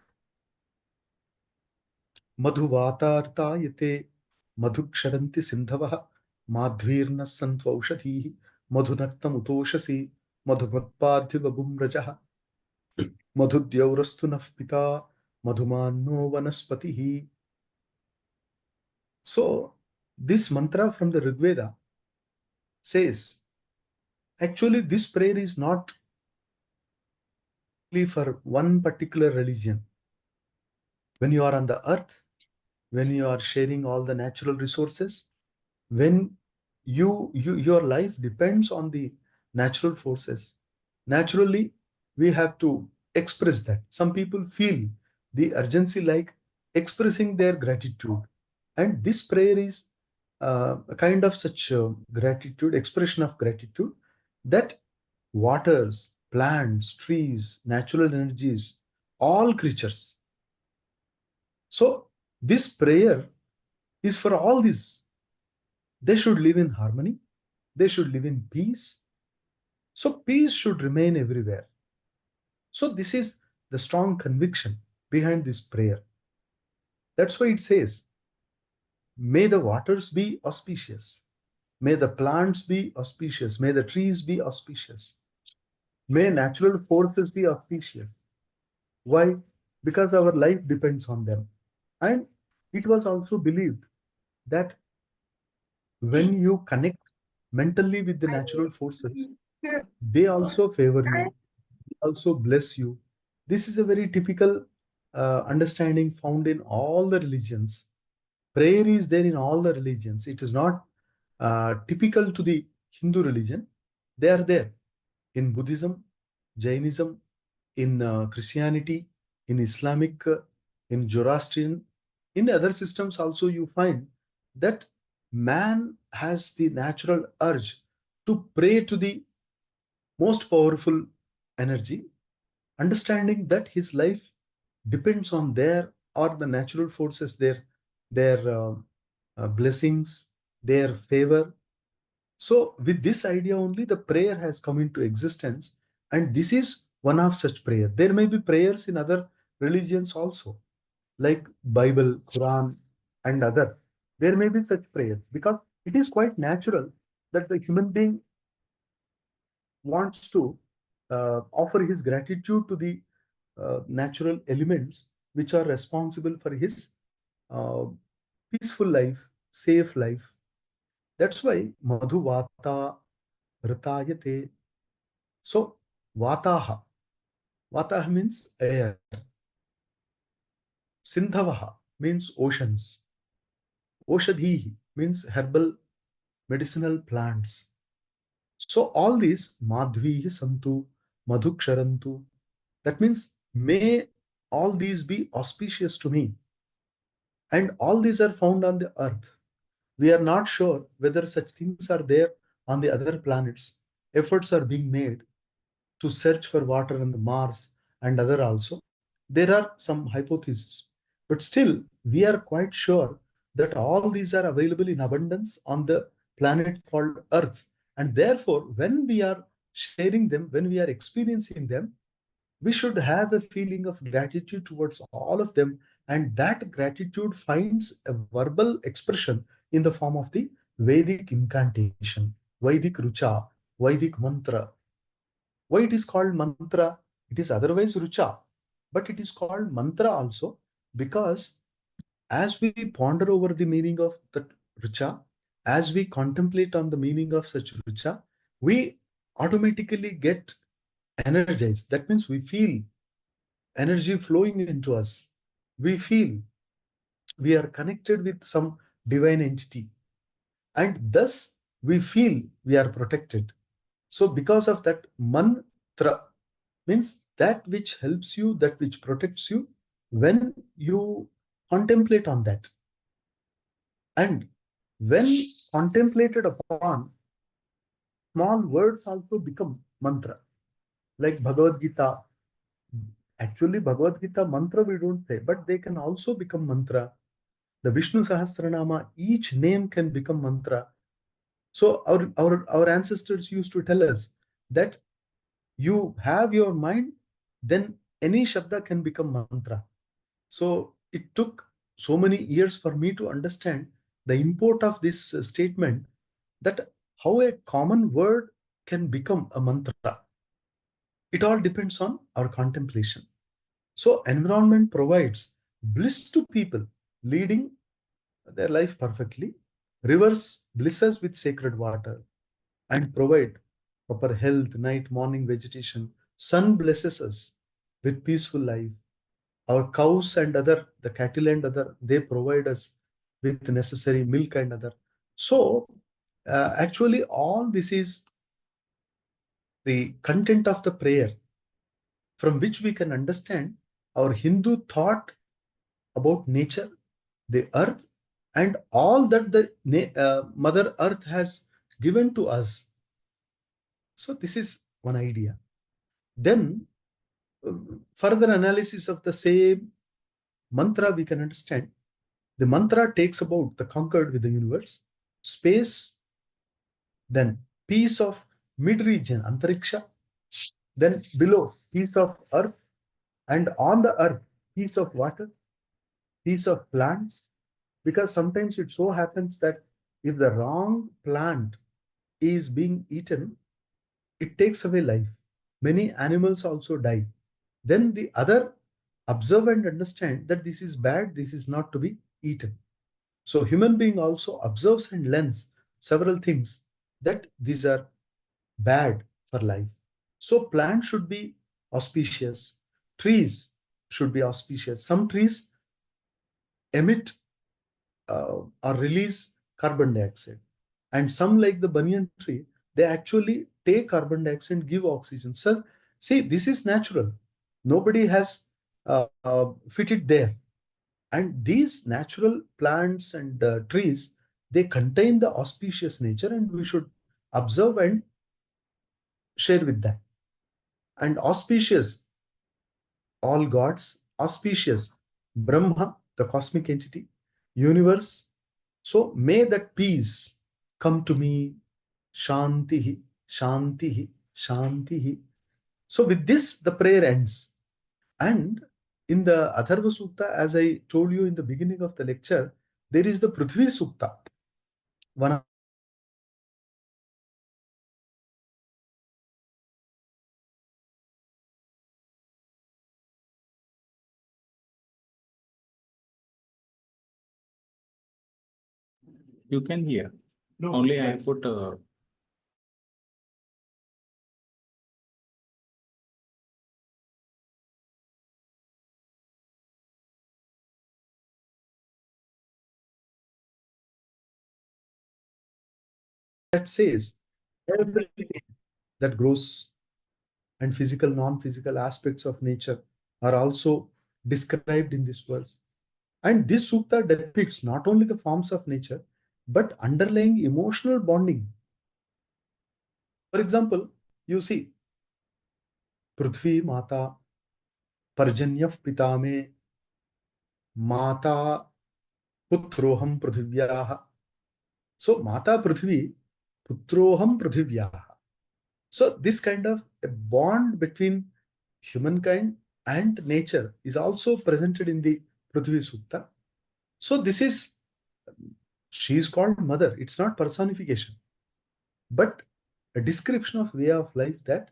[SPEAKER 3] मधुवातार्तायते मधुक्षरन्ति सिन्धवः माध्वीर्नः सन्त्वौषधीः मधुनक्तमुतोषसी मधुमुत्पाद्युवगुम्रजः मधुद्यौरस्तु नः पिता मधुमान्नो वनस्पतिः. So this mantra from the Rig Veda says, actually this prayer is not only for one particular religion. When you are on the earth, when you are sharing all the natural resources, when your life depends on the natural forces, naturally we have to express that. Some people feel the urgency like expressing their gratitude, and this prayer is a kind of such gratitude, expression of gratitude, that waters, plants, trees, natural energies, all creatures. So this prayer is for all these. They should live in harmony. They should live in peace. So peace should remain everywhere. So this is the strong conviction behind this prayer. That's why it says, may the waters be auspicious. May the plants be auspicious. May the trees be auspicious. May natural forces be auspicious. Why? Because our life depends on them. And it was also believed that when you connect mentally with the natural forces, they also favor you, also bless you. This is a very typical understanding found in all the religions. Prayer is there in all the religions. It is not typical to the Hindu religion. They are there in Buddhism, Jainism, in Christianity, in Islamic, in Zoroastrian, in other systems also you find that man has the natural urge to pray to the most powerful energy, understanding that his life depends on their or the natural forces, their blessings, their favor. So with this idea only, the prayer has come into existence, and this is one of such prayer. There may be prayers in other religions also, like Bible, Quran, and other. There may be such prayers because it is quite natural that the human being wants to offer his gratitude to the natural elements which are responsible for his uh, peaceful life, safe life. That's why Madhu Vata Ritayate. So Vataha. Vataha means air. Sindhavaha means oceans. Oshadhihi means herbal medicinal plants. So all these Madhvihi Santu, Madhuksharantu. That means may all these be auspicious to me. And all these are found on the earth. We are not sure whether such things are there on the other planets. Efforts are being made to search for water on the Mars and other also. There are some hypotheses, but still we are quite sure that all these are available in abundance on the planet called Earth. And therefore, when we are sharing them, when we are experiencing them, we should have a feeling of gratitude towards all of them. And that gratitude finds a verbal expression in the form of the Vedic incantation, Vedic Rucha, Vedic Mantra. Why it is called mantra? It is otherwise rucha, but it is called mantra also because as we ponder over the meaning of that rucha, as we contemplate on the meaning of such rucha, we automatically get energized. That means we feel energy flowing into us. We feel we are connected with some divine entity, and thus we feel we are protected. So, because of that, mantra means that which helps you, that which protects you when you contemplate on that. And when contemplated upon, small words also become mantra. Like Bhagavad Gita. Actually, Bhagavad Gita mantra we don't say, but they can also become mantra. The Vishnu Sahasranama, each name can become mantra. So our ancestors used to tell us that you have your mind, then any shabda can become mantra. So it took so many years for me to understand the import of this statement, that how a common word can become a mantra. It all depends on our contemplation. So environment provides bliss to people, leading their life perfectly. Rivers bliss us with sacred water and provide proper health, night, morning vegetation. Sun blesses us with peaceful life. Our cows and other, the cattle and other, they provide us with necessary milk and other. So actually all this is the content of the prayer, from which we can understand our Hindu thought about nature, the earth, and all that the Mother Earth has given to us. So this is one idea. Then further analysis of the same mantra, we can understand the mantra takes about the conquered with the universe, space, then piece of mid-region, Antariksha, then below piece of earth, and on the earth piece of water, piece of plants, because sometimes it so happens that if the wrong plant is being eaten, it takes away life. Many animals also die. Then the other observe and understand that this is bad, this is not to be eaten. So human being also observes and learns several things that these are bad for life. So plants should be auspicious, trees should be auspicious. Some trees emit or release carbon dioxide, and some, like the banyan tree, they actually take carbon dioxide and give oxygen. So see, this is natural. Nobody has fit it there. And these natural plants and trees, they contain the auspicious nature, and we should observe and share with them. And auspicious, all gods, auspicious, Brahma, the cosmic entity, universe. So may that peace come to me, Shantihi, Shantihi, Shantihi. So with this, the prayer ends. And in the Atharva Sukta, as I told you in the beginning of the lecture, there is the Prithvi Sukta, one
[SPEAKER 2] You can hear.
[SPEAKER 1] No,
[SPEAKER 2] Only I put.
[SPEAKER 3] That says everything that grows and physical, non-physical aspects of nature are also described in this verse. And this sutta depicts not only the forms of nature, but underlying emotional bonding. For example, you see, Prithvi Mata, Parjanyaf Pitame, Mata Putroham Prithivyaha. So, Mata Prithvi, Putroham Prithivyaha. So, this kind of a bond between humankind and nature is also presented in the Prithvi Sutta. So, this is, she is called mother. It's not personification, but a description of way of life that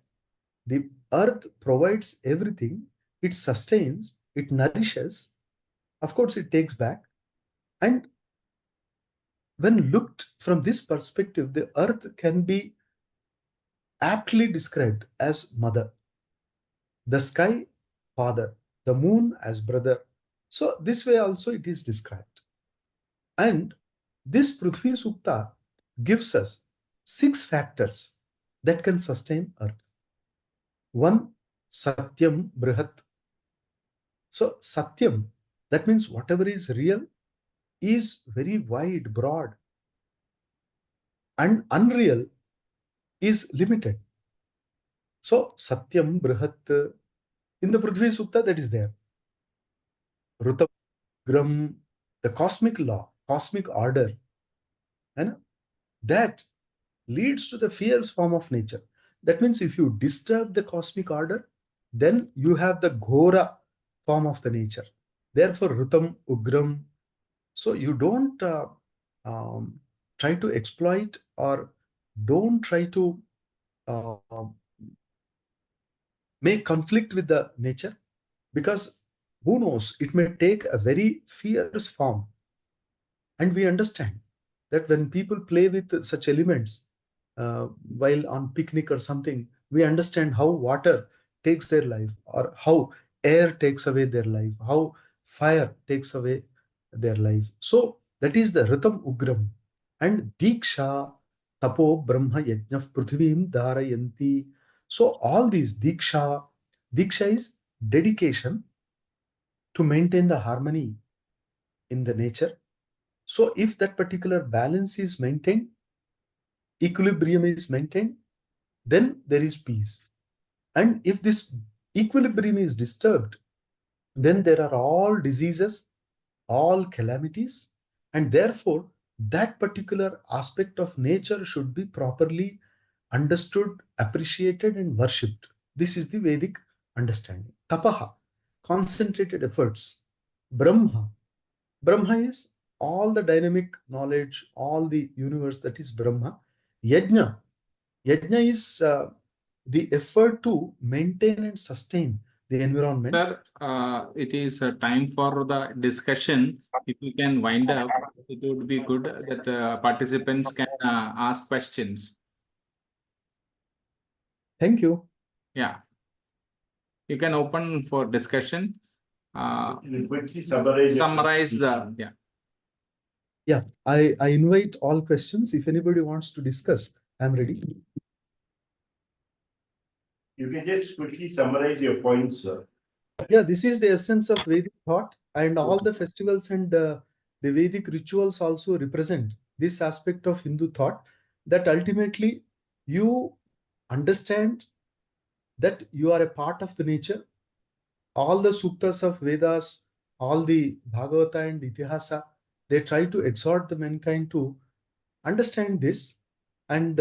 [SPEAKER 3] the earth provides everything, it sustains, it nourishes, of course, it takes back. And when looked from this perspective, the earth can be aptly described as mother, the sky, father, the moon as brother. So, this way also it is described. And this Prithvi Sukta gives us 6 factors that can sustain earth. One, Satyam Brihat. So, Satyam, that means whatever is real is very wide, broad, and unreal is limited. So, Satyam Brihat, in the Prithvi Sukta, that is there. Rutam, Gram, the cosmic law, cosmic order, and that leads to the fierce form of nature. That means if you disturb the cosmic order, then you have the Ghora form of the nature. Therefore, Rutam, Ugram. So you don't try to exploit or don't try to uh, make conflict with the nature, because who knows, it may take a very fierce form. And we understand that when people play with such elements while on picnic or something, we understand how water takes their life, or how air takes away their life, how fire takes away their life. So that is the Ritam Ugram. And Diksha Tapo Brahma Yajna Prithvim Dharayanti. So all these Diksha is dedication to maintain the harmony in the nature. So if that particular balance is maintained, equilibrium is maintained, then there is peace. And if this equilibrium is disturbed, then there are all diseases, all calamities, and therefore that particular aspect of nature should be properly understood, appreciated, and worshipped. This is the Vedic understanding. Tapaha, concentrated efforts. Brahma, Brahma is all the dynamic knowledge, all the universe, that is Brahma. Yajna, Yajna is the effort to maintain and sustain the environment.
[SPEAKER 2] Sir, it is time for the discussion. If you can wind up, it would be good that participants can ask questions.
[SPEAKER 3] Thank you.
[SPEAKER 2] Yeah. You can open for discussion.
[SPEAKER 1] quickly summarize
[SPEAKER 2] the, yeah.
[SPEAKER 3] Yeah, I invite all questions. If anybody wants to discuss, I'm ready.
[SPEAKER 1] You can just quickly summarize your points, sir.
[SPEAKER 3] Yeah, this is the essence of Vedic thought, and all the festivals and the Vedic rituals also represent this aspect of Hindu thought, that ultimately you understand that you are a part of the nature. All the suktas of Vedas, all the Bhagavata and Itihasa, they try to exhort the mankind to understand this. And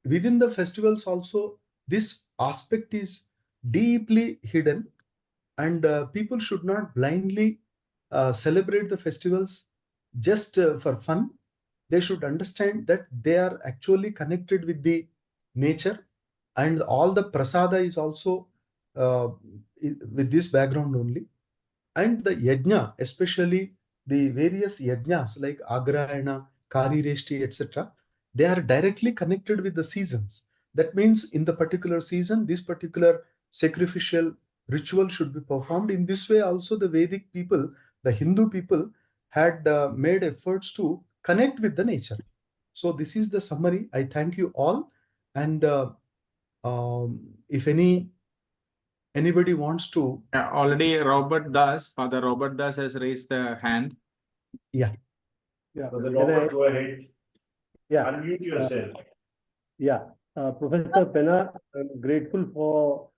[SPEAKER 3] within the festivals also, this aspect is deeply hidden, and people should not blindly celebrate the festivals just for fun. They should understand that they are actually connected with the nature, and all the prasada is also with this background only. And the yajna, especially the various yajnas like Agrayana, Kari Reshti, etc. They are directly connected with the seasons. That means in the particular season, this particular sacrificial ritual should be performed. In this way, also the Vedic people, the Hindu people, had made efforts to connect with the nature. So this is the summary. I thank you all, and if anybody wants to,
[SPEAKER 2] Already Father Robert Das has raised the hand.
[SPEAKER 3] yeah.
[SPEAKER 1] Brother Robert, go ahead.
[SPEAKER 4] Yeah.
[SPEAKER 1] Unmute yourself.
[SPEAKER 4] Professor Penna, I'm grateful for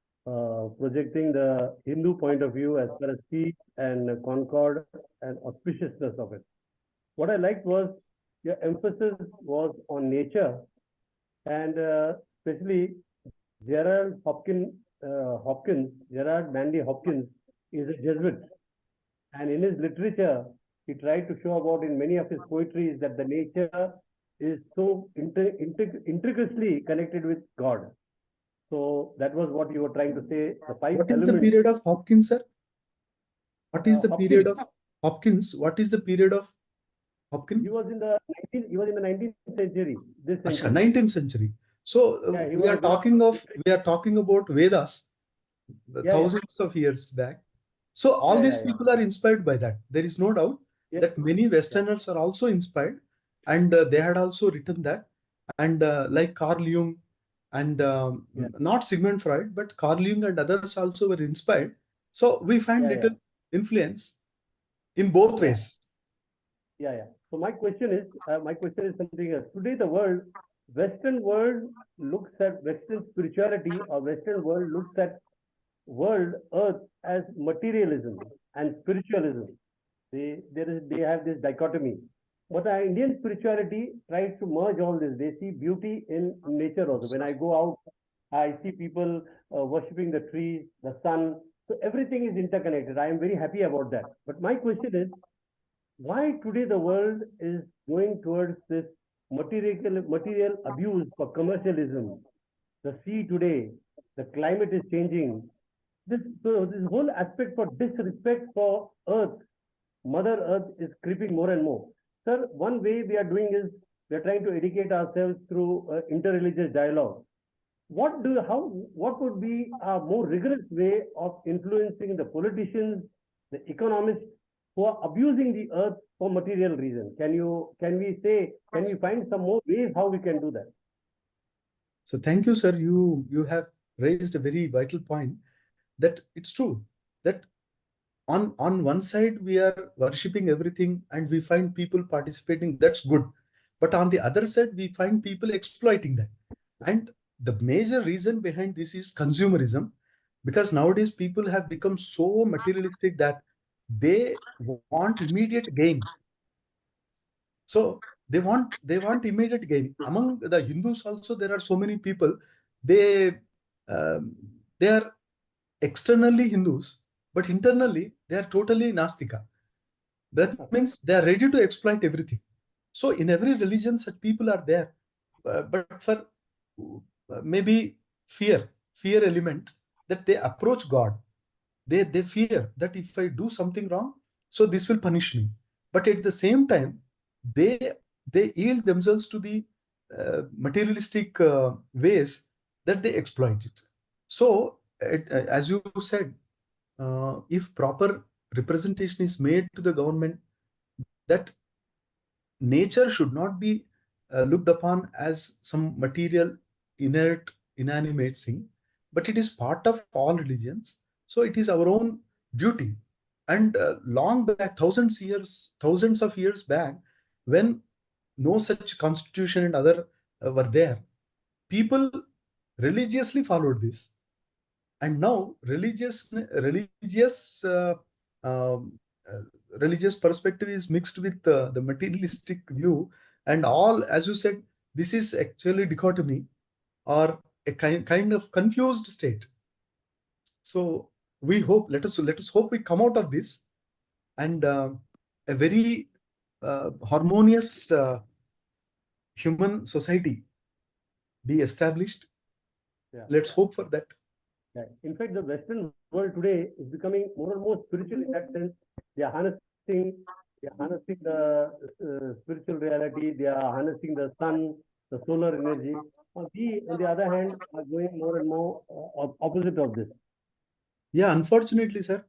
[SPEAKER 4] projecting the Hindu point of view as far as peace and concord and auspiciousness of it. What I liked was your emphasis was on nature, and especially Gerard Manley Hopkins is a Jesuit, and in his literature, he tried to show about in many of his poetry that the nature is so intricately connected with God. So that was what you were trying to say. The five
[SPEAKER 3] What is
[SPEAKER 4] elements.
[SPEAKER 3] the period of Hopkins, sir? What is the
[SPEAKER 4] Hopkins.
[SPEAKER 3] period of Hopkins? What is the period of Hopkins?
[SPEAKER 4] He was in the 19th century. This century.
[SPEAKER 3] 19th century. So we are talking about Vedas, thousands of years back. So all these people are inspired by that. There is no doubt that many Westerners are also inspired, and they had also written that. And like Carl Jung and not Sigmund Freud, but Carl Jung and others also were inspired. So we find little influence in both ways.
[SPEAKER 4] So my question is something else. Today, the Western world looks at Western spirituality, or Western world looks at world Earth as materialism and spiritualism. They have this dichotomy. But our Indian spirituality tries to merge all this. They see beauty in nature also. When I go out, I see people worshipping the trees, the sun. So everything is interconnected. I am very happy about that. But my question is, why today the world is going towards this material abuse for commercialism? The sea today, the climate is changing. This whole aspect for disrespect for Earth, Mother Earth, is creeping more and more. Sir, one way we are doing is we are trying to educate ourselves through interreligious dialogue. What would be a more rigorous way of influencing the politicians, the economists who are abusing the earth for material reasons? Can we find some more ways how we can do that?
[SPEAKER 3] So thank you, sir. You have raised a very vital point, that it's true that on one side we are worshipping everything and we find people participating. That's good. But on the other side, we find people exploiting that. And the major reason behind this is consumerism, because nowadays people have become so materialistic that they want immediate gain. So they want immediate gain. Among the Hindus also, there are so many people. They are externally Hindus, but internally they are totally Nastika. That means they are ready to exploit everything. So in every religion, such people are there. But for maybe fear element, that they approach God. They fear that if I do something wrong, so this will punish me. But at the same time, they yield themselves to the materialistic ways that they exploit it. So as you said, if proper representation is made to the government, that nature should not be looked upon as some material, inert, inanimate thing, but it is part of all religions. So it is our own duty. And long back, thousands of years back, when no such constitution and other were there, people religiously followed this. And now religious perspective is mixed with the materialistic view, and all, as you said, this is actually dichotomy, or a kind of confused state. So we hope, let us hope we come out of this, and a very harmonious human society be established. Let's hope for that.
[SPEAKER 4] In fact, the Western world today is becoming more and more spiritual in that sense. They are harnessing They are harnessing the spiritual reality. They are harnessing the sun, the solar energy. We, on the other hand, are going more and more opposite of this.
[SPEAKER 3] Yeah, unfortunately, sir.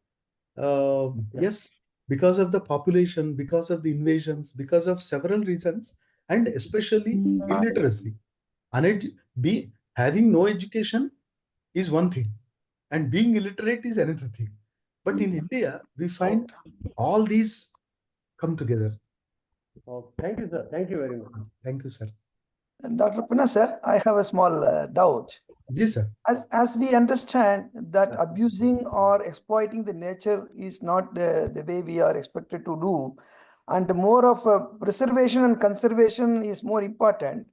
[SPEAKER 3] Yes, because of the population, because of the invasions, because of several reasons, and especially illiteracy. Having no education is one thing, and being illiterate is another thing. But in India, we find all these come together.
[SPEAKER 4] Oh, thank you, sir. Thank you very much.
[SPEAKER 3] Thank you, sir.
[SPEAKER 5] Dr. Penna, sir, I have a small doubt.
[SPEAKER 3] Yes, sir.
[SPEAKER 5] As we understand that abusing or exploiting the nature is not the way we are expected to do, and more of preservation and conservation is more important.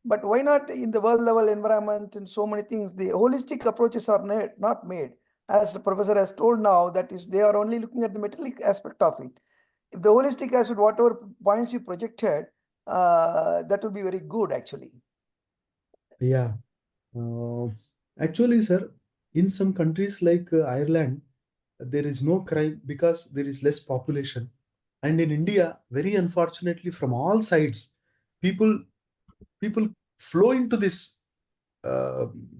[SPEAKER 5] But why not in the world level environment and so many things, the holistic approaches are not made? As the professor has told now, that is, they are only looking at the material aspect of it. If the holistic aspect, whatever points you projected, that would be very good actually.
[SPEAKER 3] Yeah. Actually, sir, in some countries like Ireland, there is no crime because there is less population. And in India, very unfortunately, from all sides, people flow into this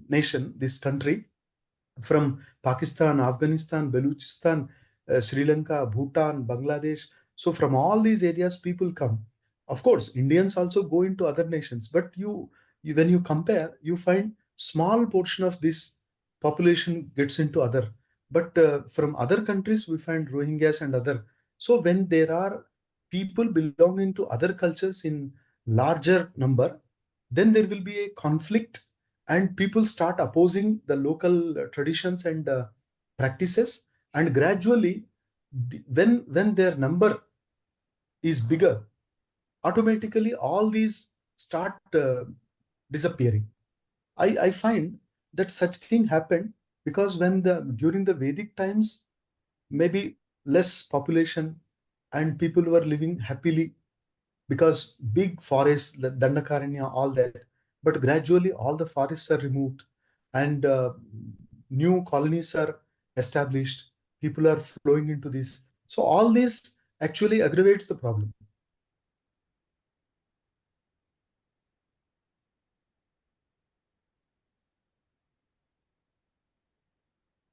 [SPEAKER 3] nation, this country, from Pakistan, Afghanistan, Baluchistan, Sri Lanka, Bhutan, Bangladesh. So from all these areas, people come. Of course, Indians also go into other nations, but when you compare, you find small portion of this population gets into other. But from other countries, we find Rohingyas and other. So when there are people belonging to other cultures in larger number, then there will be a conflict and people start opposing the local traditions and practices, and gradually when their number is bigger, automatically all these start disappearing. I find that such thing happened because when during the Vedic times, maybe less population and people were living happily because big forests, the Dandakaranya, all that. But gradually, all the forests are removed, and new colonies are established. People are flowing into this. So all this actually aggravates the problem.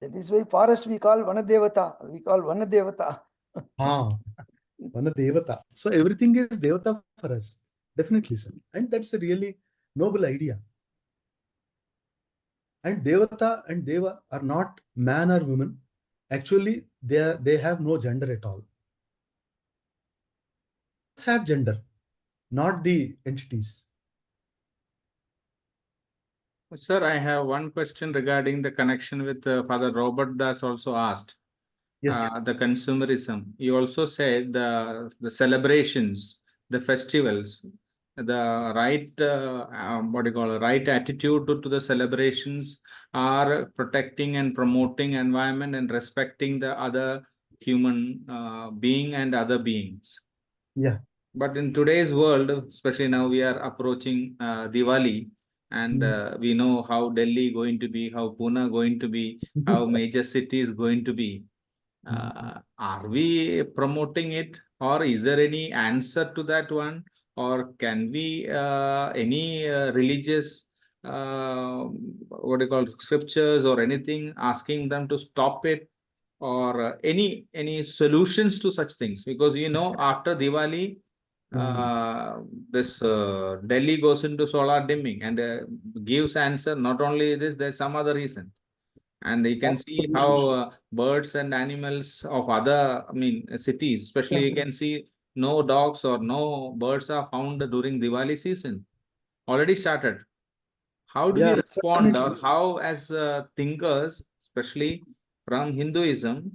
[SPEAKER 5] That is why forest we call Vanadevata. We call Vanadevata.
[SPEAKER 3] Ah, Vana Devata. So everything is Devata for us. Definitely, sir. And that's a really noble idea. And Devata and Deva are not man or woman. Actually, they have no gender at all. Have gender, not the entities.
[SPEAKER 2] Sir, I have one question regarding the connection with Father Robert Das also asked.
[SPEAKER 3] Yes.
[SPEAKER 2] The consumerism. You also said the celebrations, the festivals, the right what do you call right attitude to the celebrations are protecting and promoting environment and respecting the other human being and other beings.
[SPEAKER 3] Yeah.
[SPEAKER 2] But in today's world, especially now we are approaching Diwali, and we know how Delhi going to be, how Pune going to be, how major cities going to be. Are we promoting it, or is there any answer to that one, or can we any religious what do you call scriptures or anything asking them to stop it, or any solutions to such things? Because after Diwali, this Delhi goes into solar dimming and gives answer. Not only this, there's some other reason. And you can see how birds and animals of other, cities, especially you can see no dogs or no birds are found during Diwali season. Already started. How do we respond, or how as thinkers, especially from Hinduism,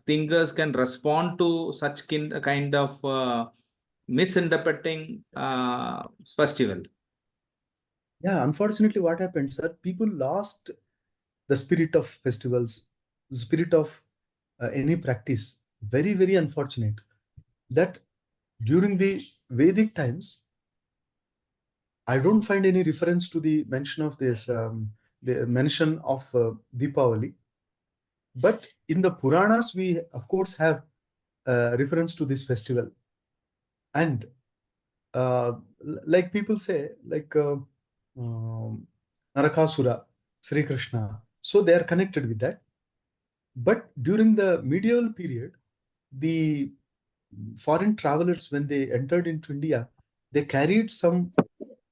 [SPEAKER 2] thinkers can respond to such kind of misinterpreting festival?
[SPEAKER 3] Yeah, unfortunately, what happened, sir? People lost the spirit of festivals, the spirit of any practice. Very, very unfortunate that during the Vedic times, I don't find any reference to the mention of this, the mention of Deepavali. But in the Puranas, we of course have reference to this festival. And like people say, like Narakasura, Sri Krishna, so they are connected with that. But during the medieval period, the foreign travelers, when they entered into India, they carried some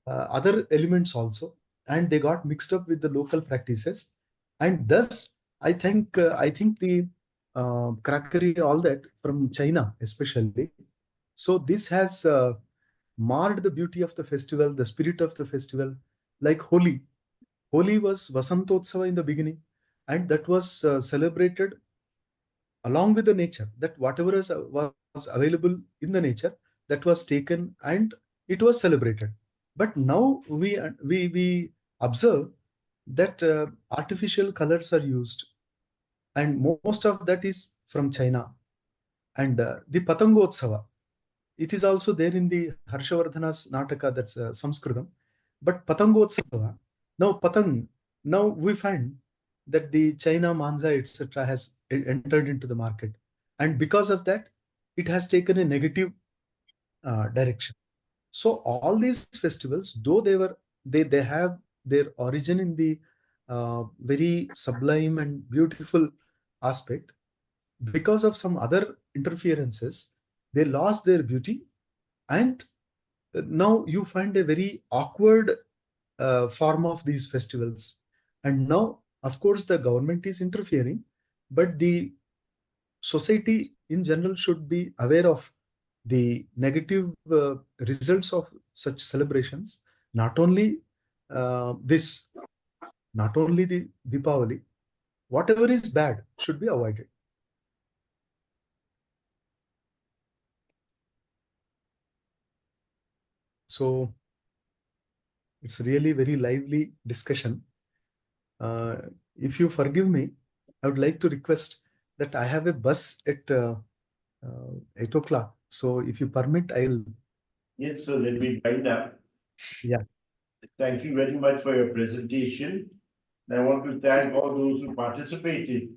[SPEAKER 3] other elements also, and they got mixed up with the local practices, and thus I think the crackery, all that from China especially. So this has marred the beauty of the festival, the spirit of the festival. Like Holi, Holi was Vasantotsava in the beginning, and that was celebrated along with the nature. That whatever was available in the nature, that was taken and it was celebrated. But now we observe that artificial colors are used, and most of that is from China. And the Patangotsava, it is also there in the Harshavardhana's Nataka, that's Sanskritam. But Patangotsava, now we find that the China Manza, etc., has entered into the market. And because of that, it has taken a negative direction. So all these festivals, though they have their origin in the very sublime and beautiful aspect, because of some other interferences, they lost their beauty, and now you find a very awkward form of these festivals. And now, of course, the government is interfering, but the society in general should be aware of the negative results of such celebrations. Not only not only the Deepavali, whatever is bad should be avoided. So it's really very lively discussion. If you forgive me, I would like to request that I have a bus at 8 o'clock. So if you permit, I'll.
[SPEAKER 1] Yes, so let me wind up.
[SPEAKER 3] Yeah.
[SPEAKER 1] Thank you very much for your presentation. And I want to thank all those who participated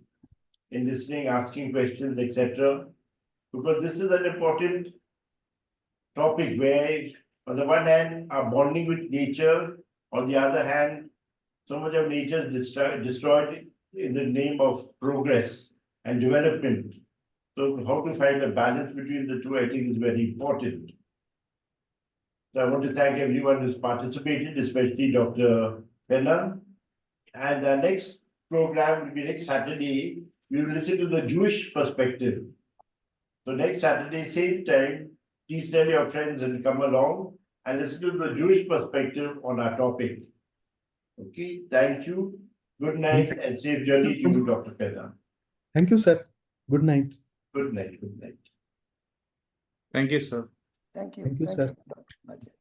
[SPEAKER 1] in listening, asking questions, etc. Because this is an important topic where, on the one hand, our bonding with nature, on the other hand, so much of nature is destroyed in the name of progress and development. So how to find a balance between the two, I think, is very important. So I want to thank everyone who's participated, especially Dr. Penna. And the next program will be next Saturday. We will listen to the Jewish perspective. So next Saturday, same time, please tell your friends and come along and listen to the Jewish perspective on our topic. Okay, thank you. Good night and safe journey to you, Dr. Penna.
[SPEAKER 3] Thank you, sir. Good night.
[SPEAKER 1] Good night. Good night.
[SPEAKER 2] Thank you, sir.
[SPEAKER 5] Thank you.
[SPEAKER 3] Thank you, sir.
[SPEAKER 5] Dr. Najjar.